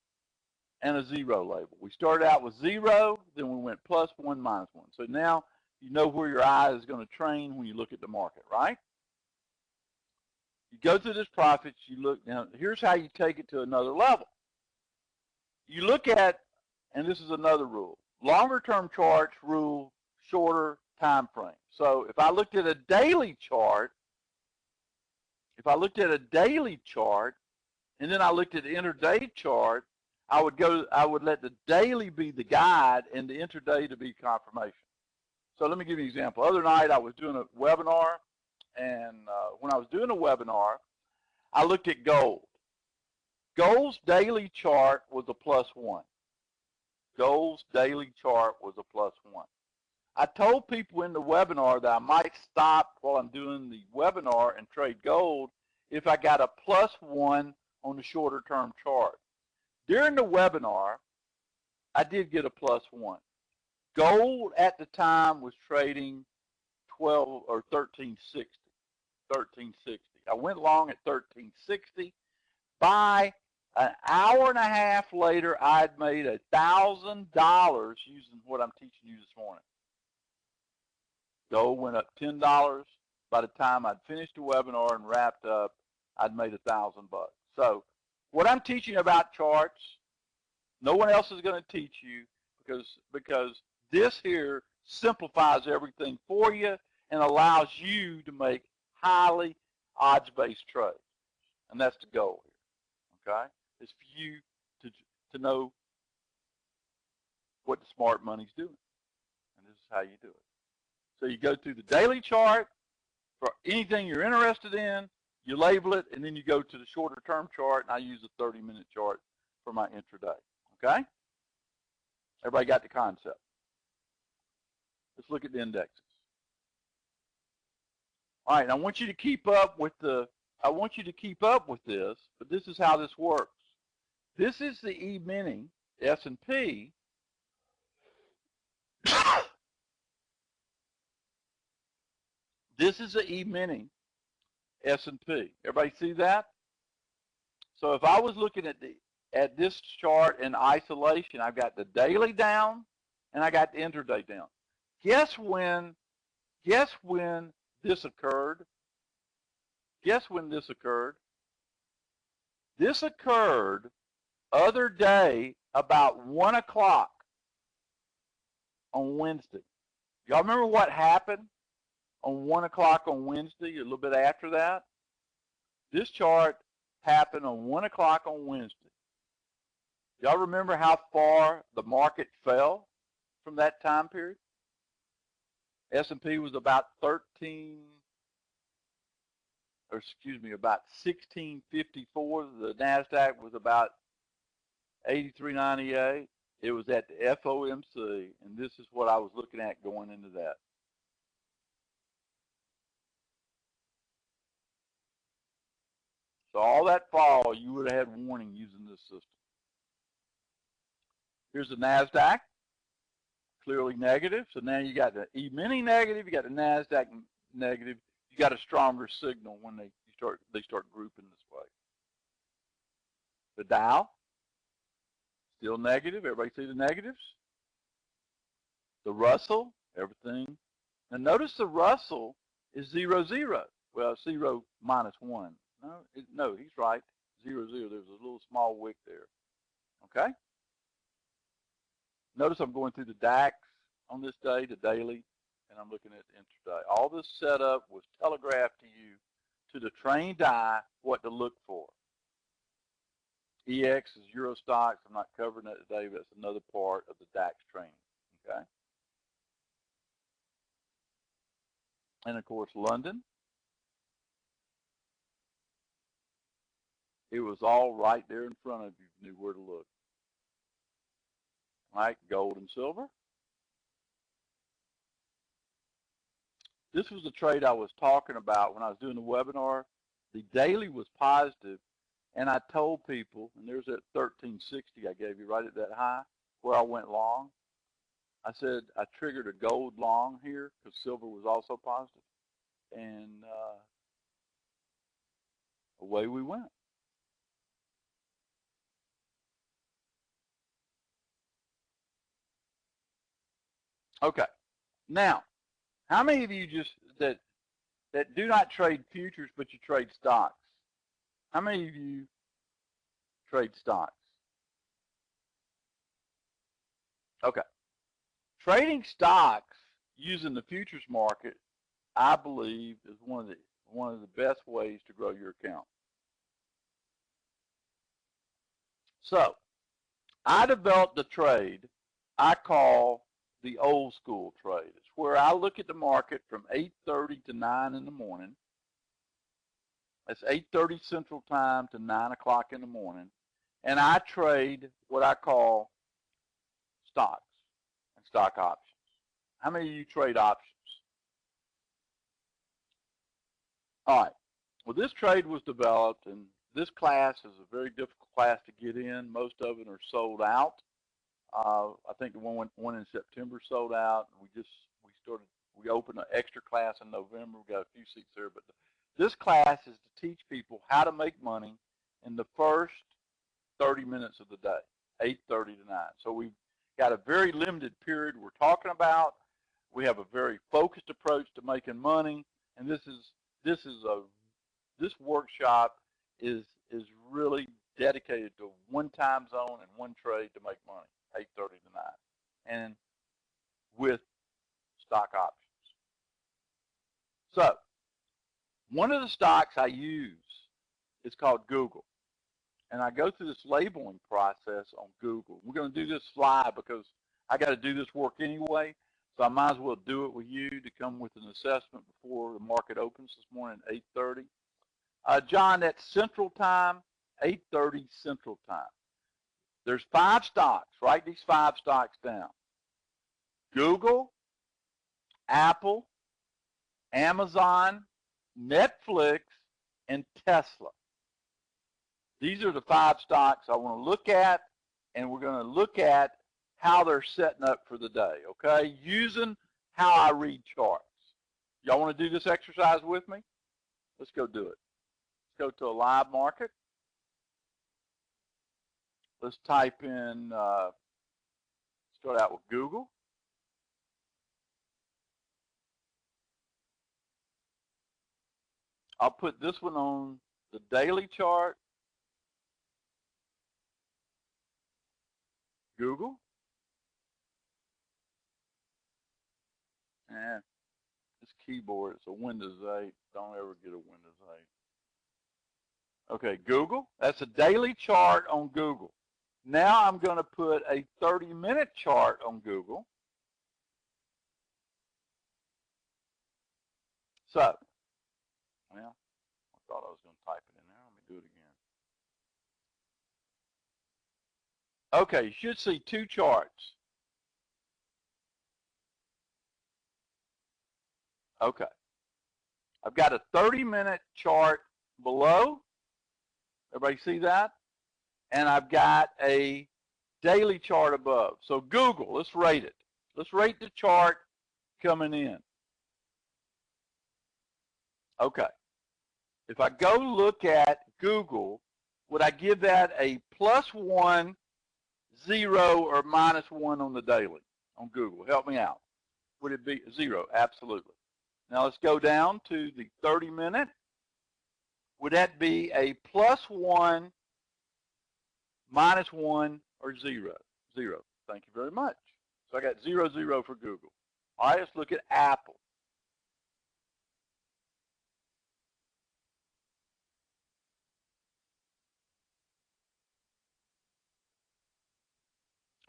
and a 0 label. We started out with 0, then we went +1, -1. So now you know where your eye is going to train when you look at the market, right? You go through this profits, you look, now here's how you take it to another level. You look at, and this is another rule, longer term charts rule shorter time frame. So if I looked at a daily chart, and then I looked at the intraday chart, I would let the daily be the guide and the intraday to be confirmation. So let me give you an example. Other night I was doing a webinar And when I was doing a webinar, I looked at gold. Gold's daily chart was a +1. Gold's daily chart was a +1. I told people in the webinar that I might stop while I'm doing the webinar and trade gold if I got a +1 on the shorter term chart. During the webinar, I did get a +1. Gold at the time was trading 12 or 1360. 1360. I went long at 1360. By an hour and a half later, I'd made $1,000 using what I'm teaching you this morning. Gold went up $10. By the time I'd finished the webinar and wrapped up, I'd made $1,000 bucks. So what I'm teaching about charts, no one else is going to teach you because this here simplifies everything for you and allows you to make highly odds-based trades. And that's the goal here, okay? It's for you to know what the smart money's doing. And this is how you do it. So you go through the daily chart for anything you're interested in, you label it, and then you go to the shorter term chart, and I use a 30-minute chart for my intraday, okay? Everybody got the concept? Let's look at the indexes. All right, and I want you to keep up with this, but this is how this works. This is the E-mini S&P. This is the E-mini S&P. Everybody see that? So if I was looking at this chart in isolation, I've got the daily down and I got the intraday down. Guess when this occurred? Guess when this occurred? This occurred other day about 1 o'clock on Wednesday. Y'all remember what happened on 1 o'clock on Wednesday, a little bit after that? This chart happened on 1 o'clock on Wednesday. Y'all remember how far the market fell from that time period? S&P was about about 1654. The NASDAQ was about 83.98. It was at the FOMC, and this is what I was looking at going into that. So all that fall, you would have had warning using this system. Here's the NASDAQ, clearly negative. So now you got the E-mini negative, you got the NASDAQ negative. You got a stronger signal when they start grouping this way. The Dow, still negative. Everybody see the negatives? The Russell, everything. Now notice the Russell is 0, 0. Well, 0 minus 1. No, he's right. 0, 0. There's a little small wick there. Okay? Notice I'm going through the DAX on this day, the daily, and I'm looking at the intraday. All this setup was telegraphed to you, to the trained eye, what to look for. EX is Euro stocks. I'm not covering that today, but it's another part of the DAX training. Okay? And of course, London. It was all right there in front of you if you knew where to look. All right, gold and silver. This was the trade I was talking about when I was doing the webinar. The daily was positive, and I told people, and there's that 1360 I gave you right at that high where I went long. I said I triggered a gold long here because silver was also positive, and away we went. Okay, now, how many of you just that do not trade futures but you trade stocks? How many of you trade stocks? Okay, trading stocks using the futures market, I believe, is one of the best ways to grow your account. So, I developed a trade I call the old school trade. It's where I look at the market from 8:30 to 9 in the morning. That's 8:30 Central Time to 9 o'clock in the morning. And I trade what I call stocks and stock options. How many of you trade options? All right. Well, this trade was developed, and this class is a very difficult class to get in. Most of it are sold out. I think the one in September sold out. We opened an extra class in November. We got a few seats there, but this class is to teach people how to make money in the first 30 minutes of the day, 8:30 to 9. So we've got a very limited period we're talking about. We have a very focused approach to making money, and this workshop is really dedicated to one time zone and one trade to make money, 8:30 to 9, and with stock options. So one of the stocks I use is called Google, and I go through this labeling process on Google. We're going to do this live because I got to do this work anyway, so I might as well do it with you to come with an assessment before the market opens this morning at 8:30. John, that's Central Time, 8:30 Central Time. There's 5 stocks. Write these 5 stocks down. Google, Apple, Amazon, Netflix, and Tesla. These are the 5 stocks I want to look at, and we're going to look at how they're setting up for the day, okay, using how I read charts. Y'all want to do this exercise with me? Let's go do it. Let's go to a live market. Let's type in, start out with Google. I'll put this one on the daily chart. Google. And this keyboard, it's a Windows 8. Don't ever get a Windows 8. Okay, Google. That's a daily chart on Google. Now I'm going to put a 30-minute chart on Google. So, well, I thought I was going to type it in there. Let me do it again. Okay, you should see 2 charts. Okay. I've got a 30-minute chart below. Everybody see that? And I've got a daily chart above. So Google, let's rate it. Let's rate the chart coming in. Okay. If I go look at Google, would I give that a +1, 0, or -1 on the daily on Google? Help me out. Would it be 0? Absolutely. Now let's go down to the 30-minute. Would that be a +1, -1, or 0? 0. Thank you very much. So I got 0, 0 for Google. All right, let's look at Apple.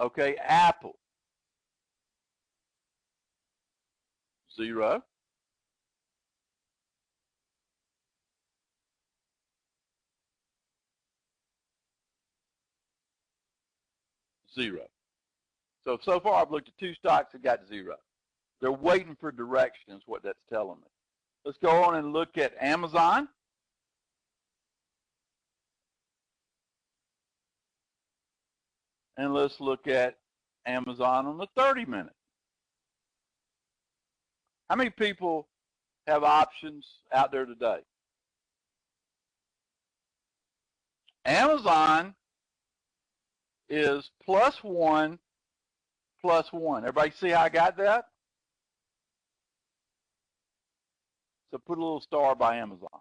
Okay, Apple. 0. Zero. So far I've looked at 2 stocks that got 0. They're waiting for direction is what that's telling me. Let's go on and look at Amazon. And let's look at Amazon on the 30-minute. How many people have options out there today? Amazon is +1, +1. Everybody see how I got that? So put a little star by Amazon.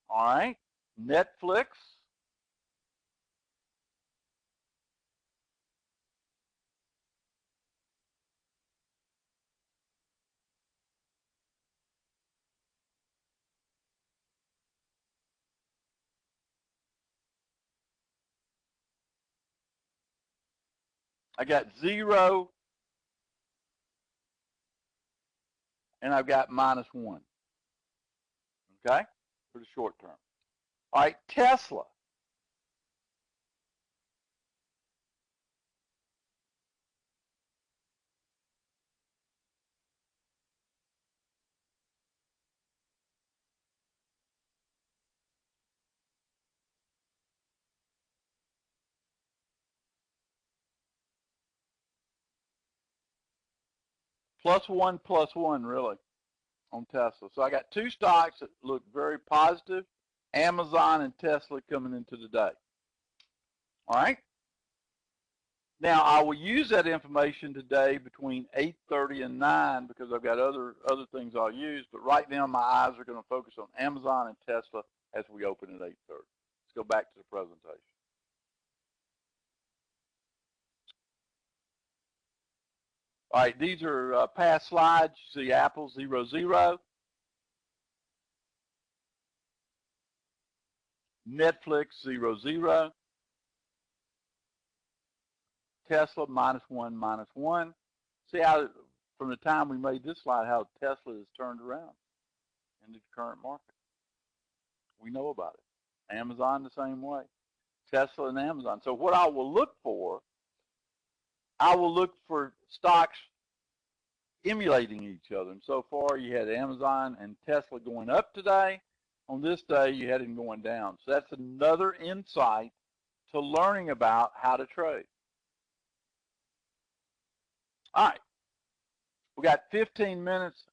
All right. Netflix. I got 0, and I've got -1, okay, for the short term. All right, Tesla. +1, really, on Tesla. So I got two stocks that look very positive, Amazon and Tesla coming into the day. All right? Now, I will use that information today between 8:30 and 9 because I've got other things I'll use, but right now my eyes are going to focus on Amazon and Tesla as we open at 8:30. Let's go back to the presentation. All right, these are past slides. You see Apple 0.0, Netflix 0.0, Tesla -1, -1. See how from the time we made this slide how Tesla has turned around in the current market. We know about it. Amazon the same way. Tesla and Amazon. So what I will look for stocks emulating each other. And so far you had Amazon and Tesla going up today. On this day you had them going down. So that's another insight to learning about how to trade. All right. We got 15 minutes.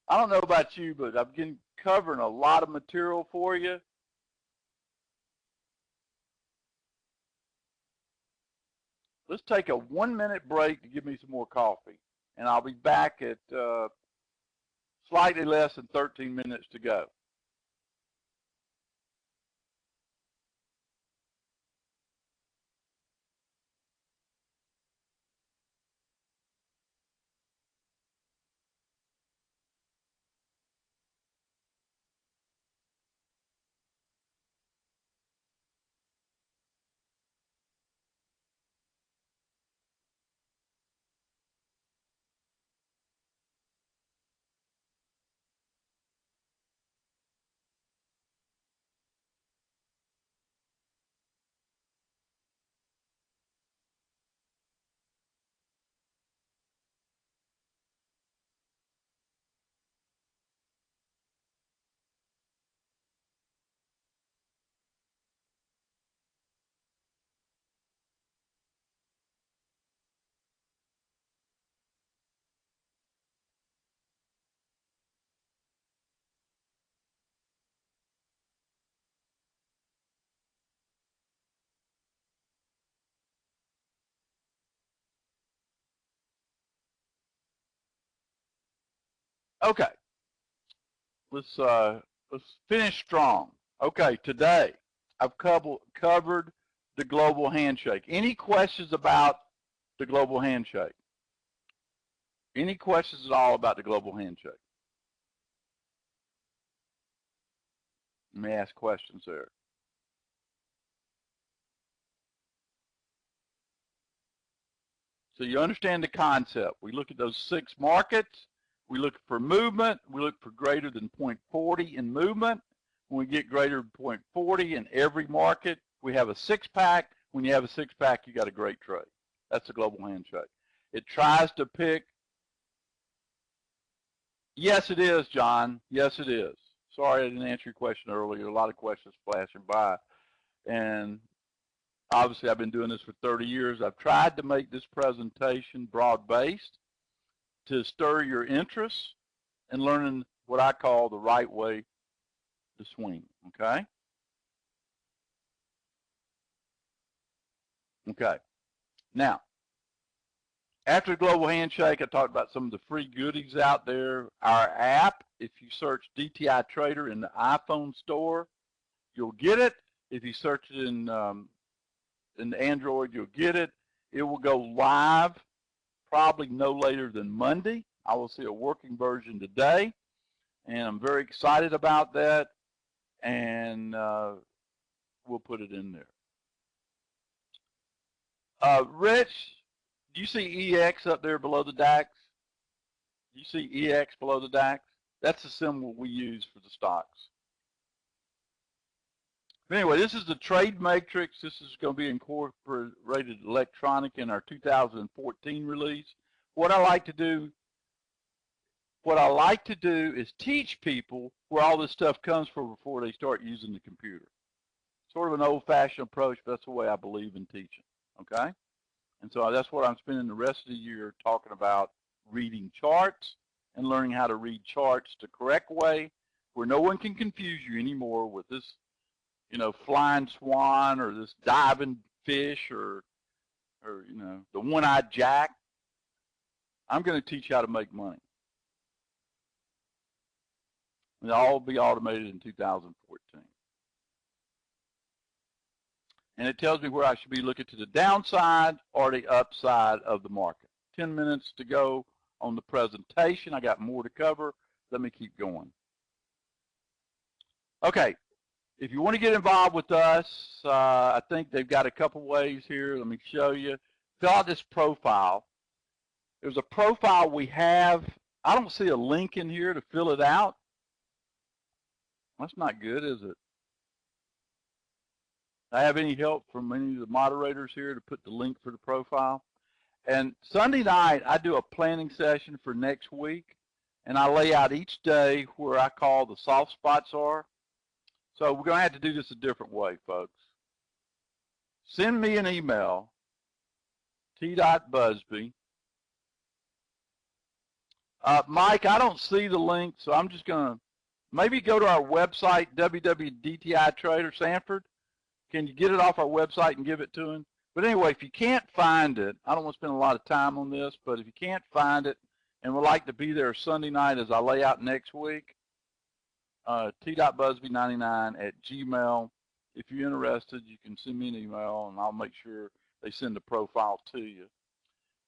I don't know about you, but I've been covering a lot of material for you. Let's take a 1-minute break to give me some more coffee, and I'll be back at slightly less than 13 minutes to go. Okay, let's finish strong. Okay, today I've covered the global handshake. Any questions about the global handshake? Any questions at all about the global handshake? Let me ask questions there. So you understand the concept. We look at those 6 markets. We look for movement. We look for greater than 0.40 in movement. When we get greater than 0.40 in every market, we have a 6-pack. When you have a 6-pack, you got a great trade. That's a global handshake. It tries to pick. Yes, it is, John. Yes, it is. Sorry I didn't answer your question earlier. A lot of questions flashing by. And obviously, I've been doing this for 30 years. I've tried to make this presentation broad-based to stir your interest in learning what I call the right way to swing, okay? Okay. Now, after the global handshake, I talked about some of the free goodies out there. Our app, if you search DTI Trader in the iPhone store, you'll get it. If you search it in Android, you'll get it. It will go live probably no later than Monday. I will see a working version today, and I'm very excited about that, and we'll put it in there. Rich, do you see EX up there below the DAX? You see EX below the DAX? That's the symbol we use for the stocks. But anyway, this is the trade matrix. This is going to be incorporated electronic in our 2014 release. What I like to do is teach people where all this stuff comes from before they start using the computer. Sort of an old-fashioned approach, but that's the way I believe in teaching, okay? And so that's what I'm spending the rest of the year talking about, reading charts and learning how to read charts the correct way where no one can confuse you anymore with this, flying swan or this diving fish or the one-eyed jack. I'm going to teach you how to make money. And it'll all be automated in 2014. And it tells me where I should be looking to the downside or the upside of the market. 10 minutes to go on the presentation. I got more to cover. Let me keep going. Okay, if you want to get involved with us, I think they've got a couple ways here. Let me show you. Fill out this profile. There's a profile we have. I don't see a link in here to fill it out. That's not good, is it? I have any help from any of the moderators here to put the link for the profile? And Sunday night, I do a planning session for next week, and I lay out each day where I call the soft spots are. So we're going to have to do this a different way, folks. Send me an email, t.busby. Mike, I don't see the link, so I'm just going to maybe go to our website, DTI Trader Sanford. Can you get it off our website and give it to him? But anyway, if you can't find it, I don't want to spend a lot of time on this, but if you can't find it and would like to be there Sunday night as I lay out next week, t.busby99@gmail. If you're interested, you can send me an email, and I'll make sure they send the profile to you.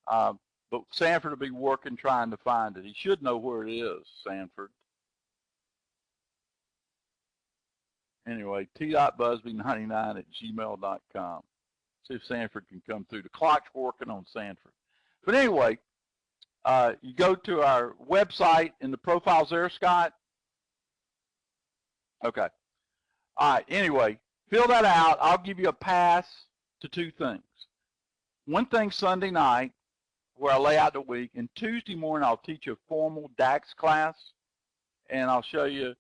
But Sanford will be working trying to find it. He should know where it is, Sanford. Anyway, t.busby99@gmail.com. See if Sanford can come through. The clock's working on Sanford. But anyway, you go to our website, and the profile's there, Scott? Okay. All right, anyway, fill that out. I'll give you a pass to two things. One thing Sunday night, where I lay out the week, and Tuesday morning I'll teach a formal DAX class, and I'll show you,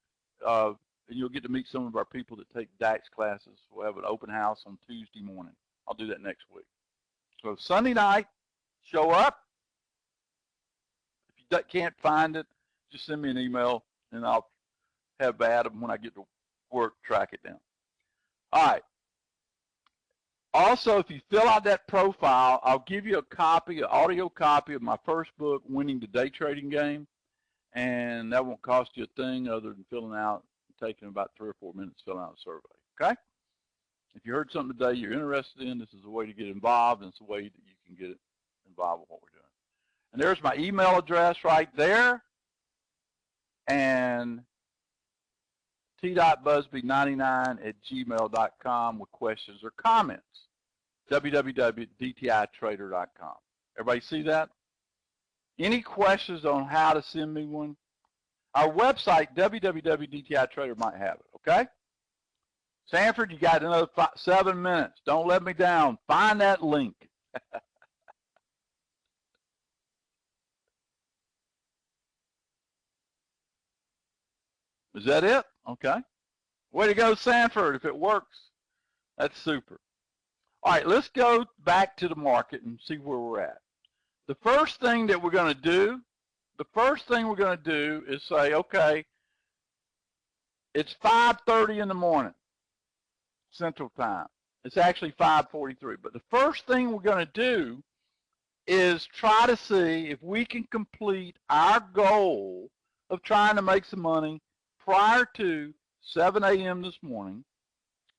and you'll get to meet some of our people that take DAX classes. We'll have an open house on Tuesday morning. I'll do that next week. So Sunday night, show up. If you can't find it, just send me an email, and I'll have Adam, when I get to work, track it down. All right. Also, if you fill out that profile, I'll give you a copy, an audio copy of my first book, Winning the Day Trading Game, and that won't cost you a thing other than filling out, taking about 3 or 4 minutes filling out a survey, okay? If you heard something today you're interested in, this is a way to get involved, and it's a way that you can get involved with what we're doing. And there's my email address right there, and t.busby99@gmail.com with questions or comments, www.dtitrader.com. Everybody see that? Any questions on how to send me one? Our website, www.dtitrader, might have it, okay? Sanford, you got another 7 minutes. Don't let me down. Find that link. Is that it? Okay. Way to go, Sanford, if it works. That's super. All right, let's go back to the market and see where we're at. The first thing that we're going to do, is say, okay, it's 5:30 in the morning, Central Time. It's actually 5:43. But the first thing we're going to do is try to see if we can complete our goal of trying to make some money prior to 7 a.m. this morning.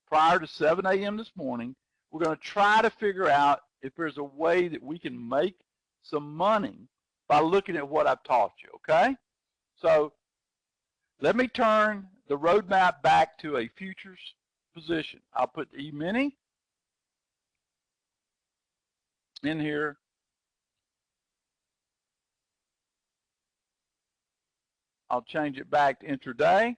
Prior to 7 a.m. this morning, we're going to try to figure out if there's a way that we can make some money by looking at what I've taught you, okay? So let me turn the roadmap back to a futures position. I'll put E-mini in here. I'll change it back to intraday.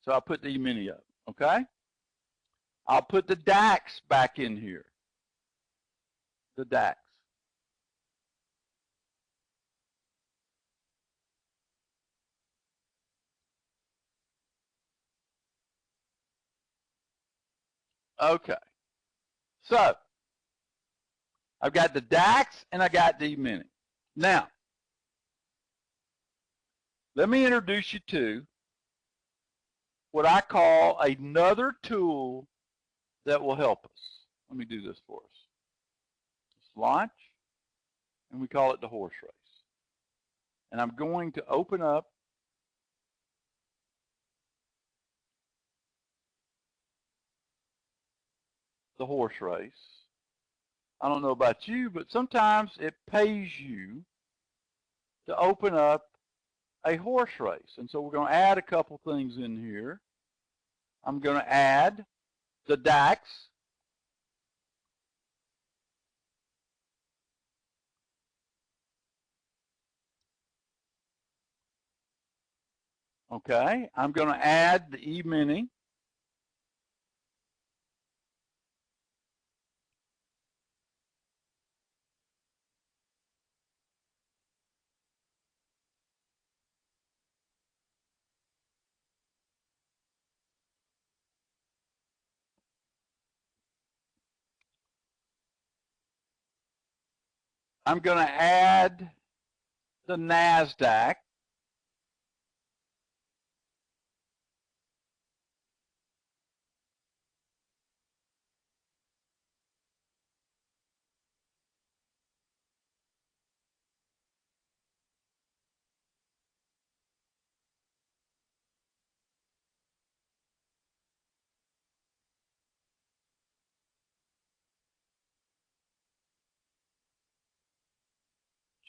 So I'll put the E-mini up, okay? I'll put the DAX back in here, the DAX. Okay, so I've got the DAX and I got the E-mini. Now, let me introduce you to what I call another tool that will help us. Let me do this for us. Let's launch, and we call it the horse race. And I'm going to open up the horse race. I don't know about you, but sometimes it pays you to open up a horse race. And so we're going to add a couple things in here. I'm going to add the DAX. Okay, I'm going to add the E-mini. I'm going to add the NASDAQ.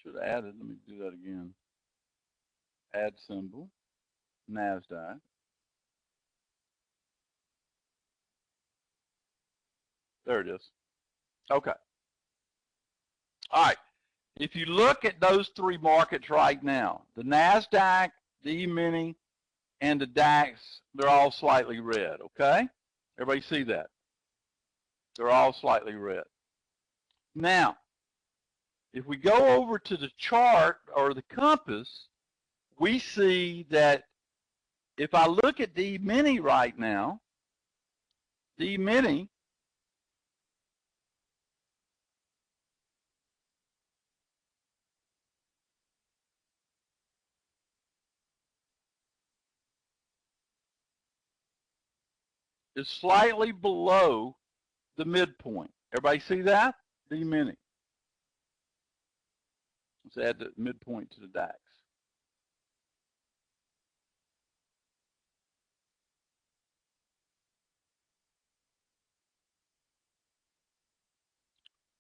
Should have added, let me do that again. Add symbol, NASDAQ. There it is. Okay. All right. If you look at those three markets right now, the NASDAQ, the E-mini, and the DAX, they're all slightly red, okay? Everybody see that? They're all slightly red. Now, if we go over to the chart or the compass, we see that if I look at the E-mini right now, the E-mini is slightly below the midpoint. Everybody see that? The E-mini. Let's add the midpoint to the DAX.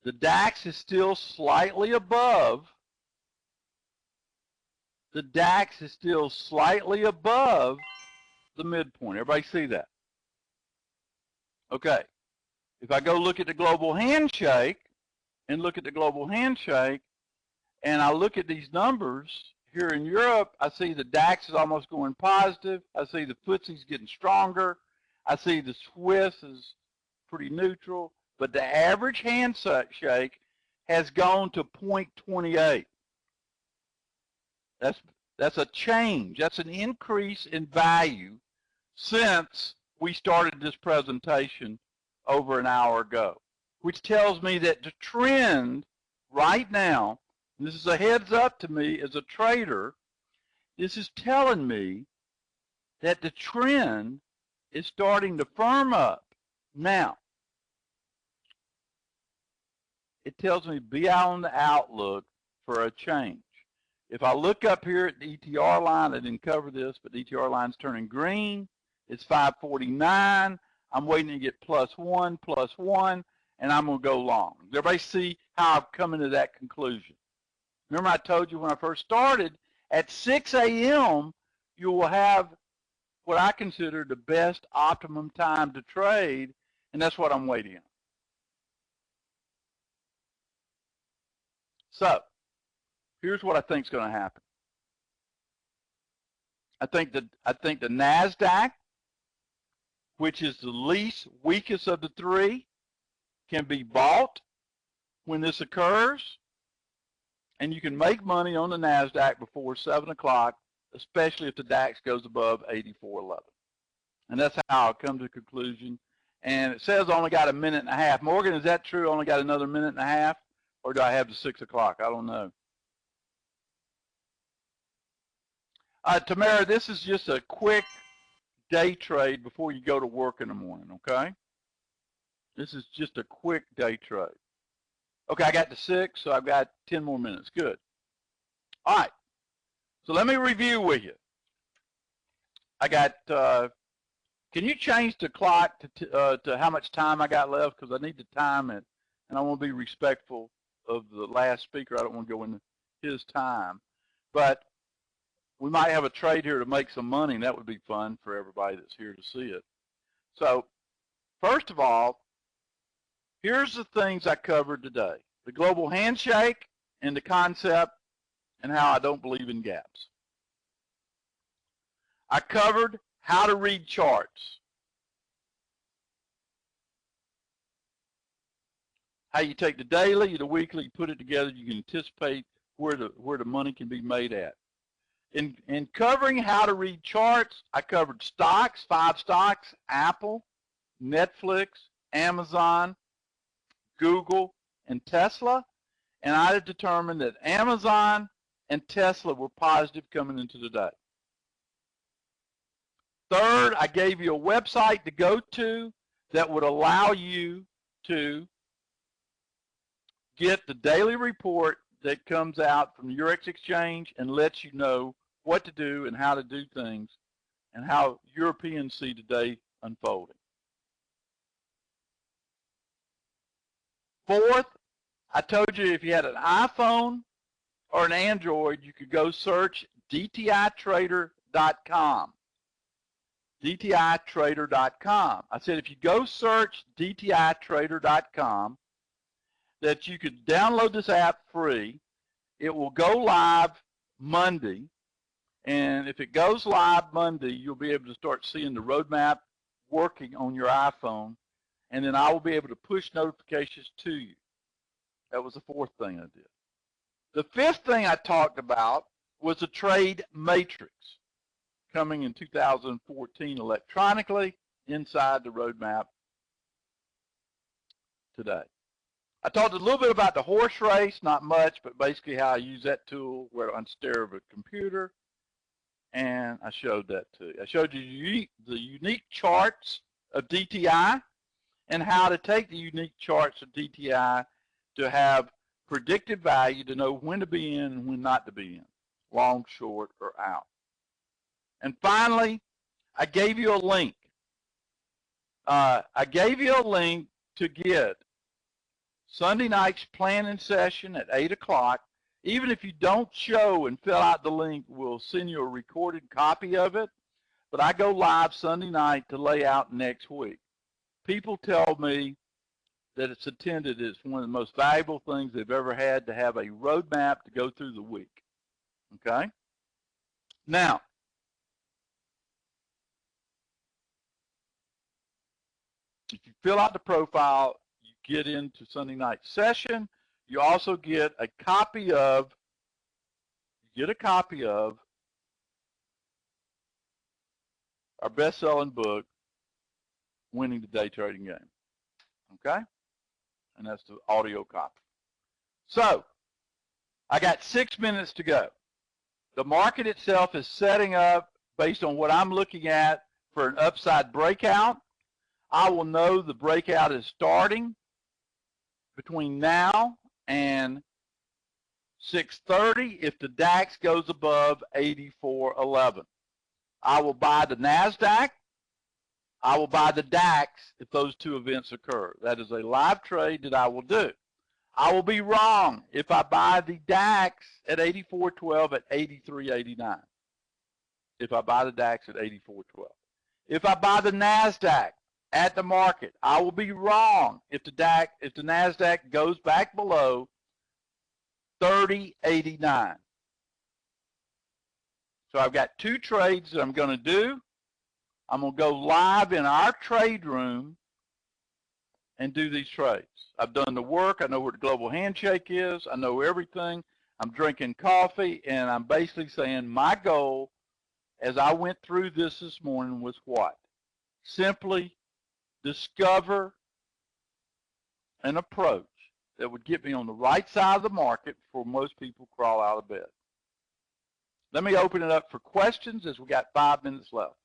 The DAX is still slightly above. The DAX is still slightly above the midpoint. Everybody see that? Okay. If I go look at the global handshake and look at the global handshake and I look at these numbers here in Europe, I see the DAX is almost going positive. I see the FTSE's getting stronger. I see the Swiss is pretty neutral. But the average handshake has gone to 0.28. That's a change. That's an increase in value since we started this presentation over an hour ago, which tells me that the trend right now, and this is a heads up to me as a trader, this is telling me that the trend is starting to firm up. Now, it tells me be out on the outlook for a change. If I look up here at the ETR line, I didn't cover this, but the ETR line's turning green. It's 549. I'm waiting to get +1, and I'm going to go long. Does everybody see how I've come into that conclusion? Remember I told you when I first started, at 6 a.m., you will have what I consider the best optimum time to trade, and that's what I'm waiting on. So Here's what I think is going to happen. I think the NASDAQ, which is the least weakest of the three, can be bought when this occurs, and you can make money on the NASDAQ before 7 o'clock, especially if the DAX goes above 84.11. And that's how I come to the conclusion. And it says I only got a minute and a half. Morgan, is that true? Only got another minute and a half? Or do I have to 6 o'clock? I don't know. Tamara, this is just a quick day trade before you go to work in the morning, okay? This is just a quick day trade. Okay, I got to 6, so I've got 10 more minutes. Good. All right. So let me review with you. I got, can you change the clock to how much time I got left? Because I need to time it, and I want to be respectful of the last speaker. I don't want to go into his time. But we might have a trade here to make some money, and that would be fun for everybody that's here to see it. So first of all, here's the things I covered today. The global handshake and the concept and how I don't believe in gaps. I covered how to read charts, how you take the daily, the weekly, you put it together, you can anticipate where the money can be made at. In covering how to read charts, I covered stocks, 5 stocks, Apple, Netflix, Amazon, Google, and Tesla, and I had determined that Amazon and Tesla were positive coming into the day. Third, I gave you a website to go to that would allow you to get the daily report that comes out from the Eurex Exchange and lets you know what to do and how to do things and how Europeans see today unfolding. Fourth, I told you if you had an iPhone or an Android, you could go search DTItrader.com. DTItrader.com. I said if you go search DTItrader.com, that you could download this app free. It will go live Monday, and if it goes live Monday, you'll be able to start seeing the roadmap working on your iPhone, and then I will be able to push notifications to you. That was the fourth thing I did. The fifth thing I talked about was the trade matrix coming in 2014 electronically inside the roadmap today. I talked a little bit about the horse race, not much, but basically how I use that tool where I stare at a computer, and I showed that too. I showed you the unique charts of DTI and how to take the unique charts of DTI to have predictive value to know when to be in and when not to be in, long, short, or out. And finally, I gave you a link. I gave you a link to get Sunday night's planning session at 8 o'clock. Even if you don't show and fill out the link, we'll send you a recorded copy of it. But I go live Sunday night to lay out next week. People tell me that it's attended as one of the most valuable things they've ever had to have a roadmap to go through the week. Okay? Now, if you fill out the profile, you get into Sunday night session. You also get a copy of, our best-selling book, Winning the Day Trading Game. Okay? And that's the audio copy. So, I got 6 minutes to go. The market itself is setting up based on what I'm looking at for an upside breakout. I will know the breakout is starting between now and 6:30 if the DAX goes above 84.11. I will buy the NASDAQ. I will buy the DAX if those two events occur. That is a live trade that I will do. I will be wrong if I buy the DAX at 84.12 at 83.89. If I buy the DAX at 84.12. If I buy the NASDAQ at the market, I will be wrong if the NASDAQ goes back below 30.89. So I've got 2 trades that I'm going to do. I'm going to go live in our trade room and do these trades. I've done the work. I know where the global handshake is. I know everything. I'm drinking coffee, and I'm basically saying my goal as I went through this morning was what? Simply discover an approach that would get me on the right side of the market before most people crawl out of bed. Let me open it up for questions as we got 5 minutes left.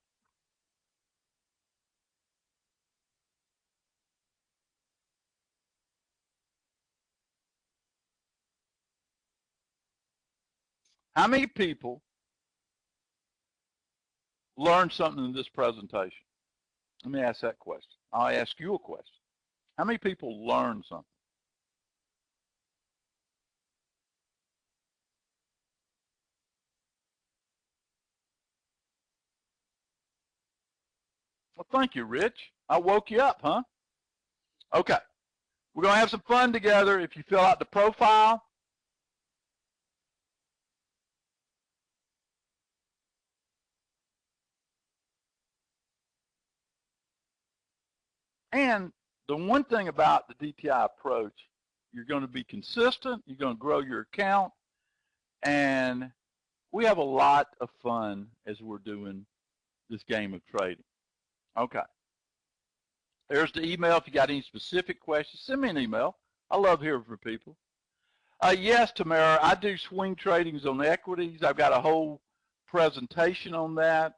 How many people learned something in this presentation? Let me ask that question. I'll ask you a question. How many people learned something? Well, thank you, Rich. I woke you up, huh? Okay. We're going to have some fun together. If you fill out the profile, and the one thing about the DTI approach, you're going to be consistent, you're going to grow your account, and we have a lot of fun as we're doing this game of trading. Okay. There's the email. If you got any specific questions, send me an email. I love hearing from people. Yes, Tamara, I do swing tradings on equities. I've got a whole presentation on that.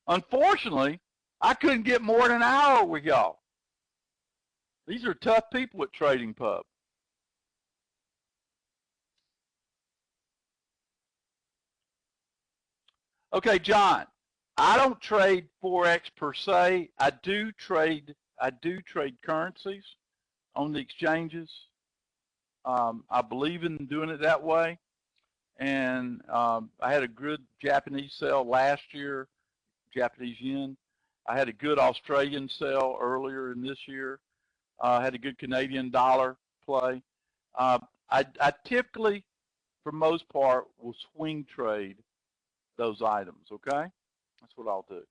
Unfortunately, I couldn't get more than an hour with y'all. These are tough people at Trading Pub. Okay, John, I don't trade Forex per se. I do trade currencies on the exchanges. I believe in doing it that way. And I had a good Japanese sale last year, Japanese yen. I had a good Australian sale earlier in this year. I had a good Canadian dollar play. I typically, for most part, will swing trade those items, okay? That's what I'll do.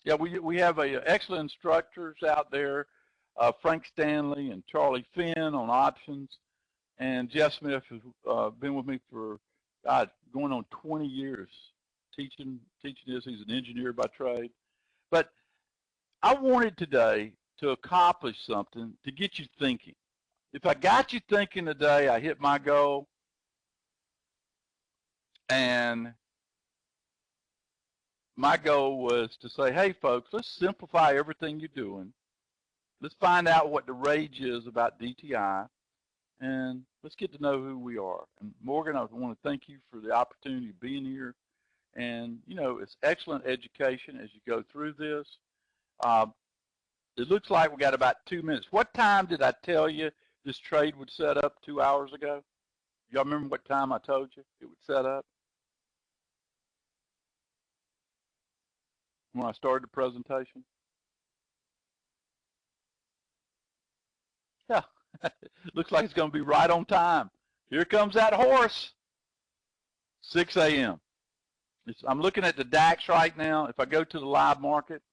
Yeah, we have excellent instructors out there, Frank Stanley and Charlie Finn on options, and Jeff Smith has been with me for, God, going on 20 years teaching this. He's an engineer by trade. But I wanted today to accomplish something to get you thinking. If I got you thinking today, I hit my goal. And my goal was to say, hey, folks, let's simplify everything you're doing. Let's find out what the rage is about DTI, and let's get to know who we are. And Morgan, I want to thank you for the opportunity of being here. And, you know, it's excellent education as you go through this. It looks like we got about 2 minutes. What time did I tell you this trade would set up 2 hours ago? Y'all remember what time I told you it would set up? When I started the presentation? Yeah, looks like it's going to be right on time. Here comes that horse. 6 a.m. I'm looking at the DAX right now. If I go to the live market,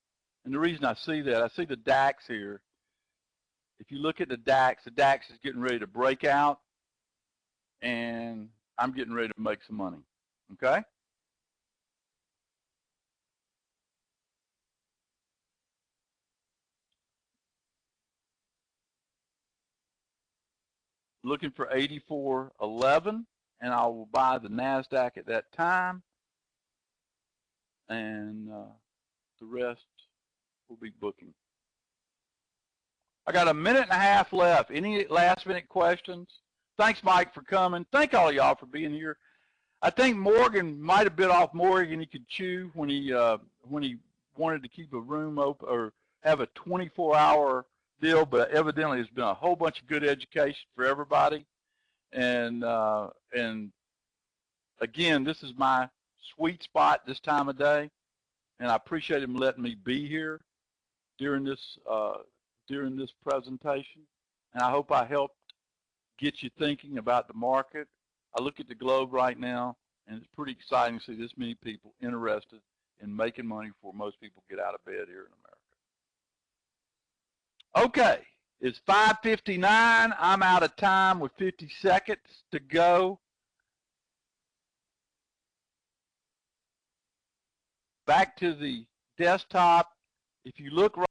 and the reason I see that, I see the DAX here. If you look at the DAX is getting ready to break out, and I'm getting ready to make some money, okay? Looking for 84.11, and I will buy the NASDAQ at that time, and the rest will be booking. I got a minute and a half left. Any last minute questions? Thanks, Mike, for coming. Thank all of y'all for being here. I think Morgan might have bit off more than he could chew when he wanted to keep a room open or have a 24-hour deal, but evidently there's been a whole bunch of good education for everybody. And again, this is my sweet spot this time of day, and I appreciate him letting me be here during this presentation. And I hope I helped get you thinking about the market. I look at the globe right now, and it's pretty exciting to see this many people interested in making money before most people get out of bed here in America. Okay, it's 5:59. I'm out of time with 50 seconds to go. Back to the desktop. If you look right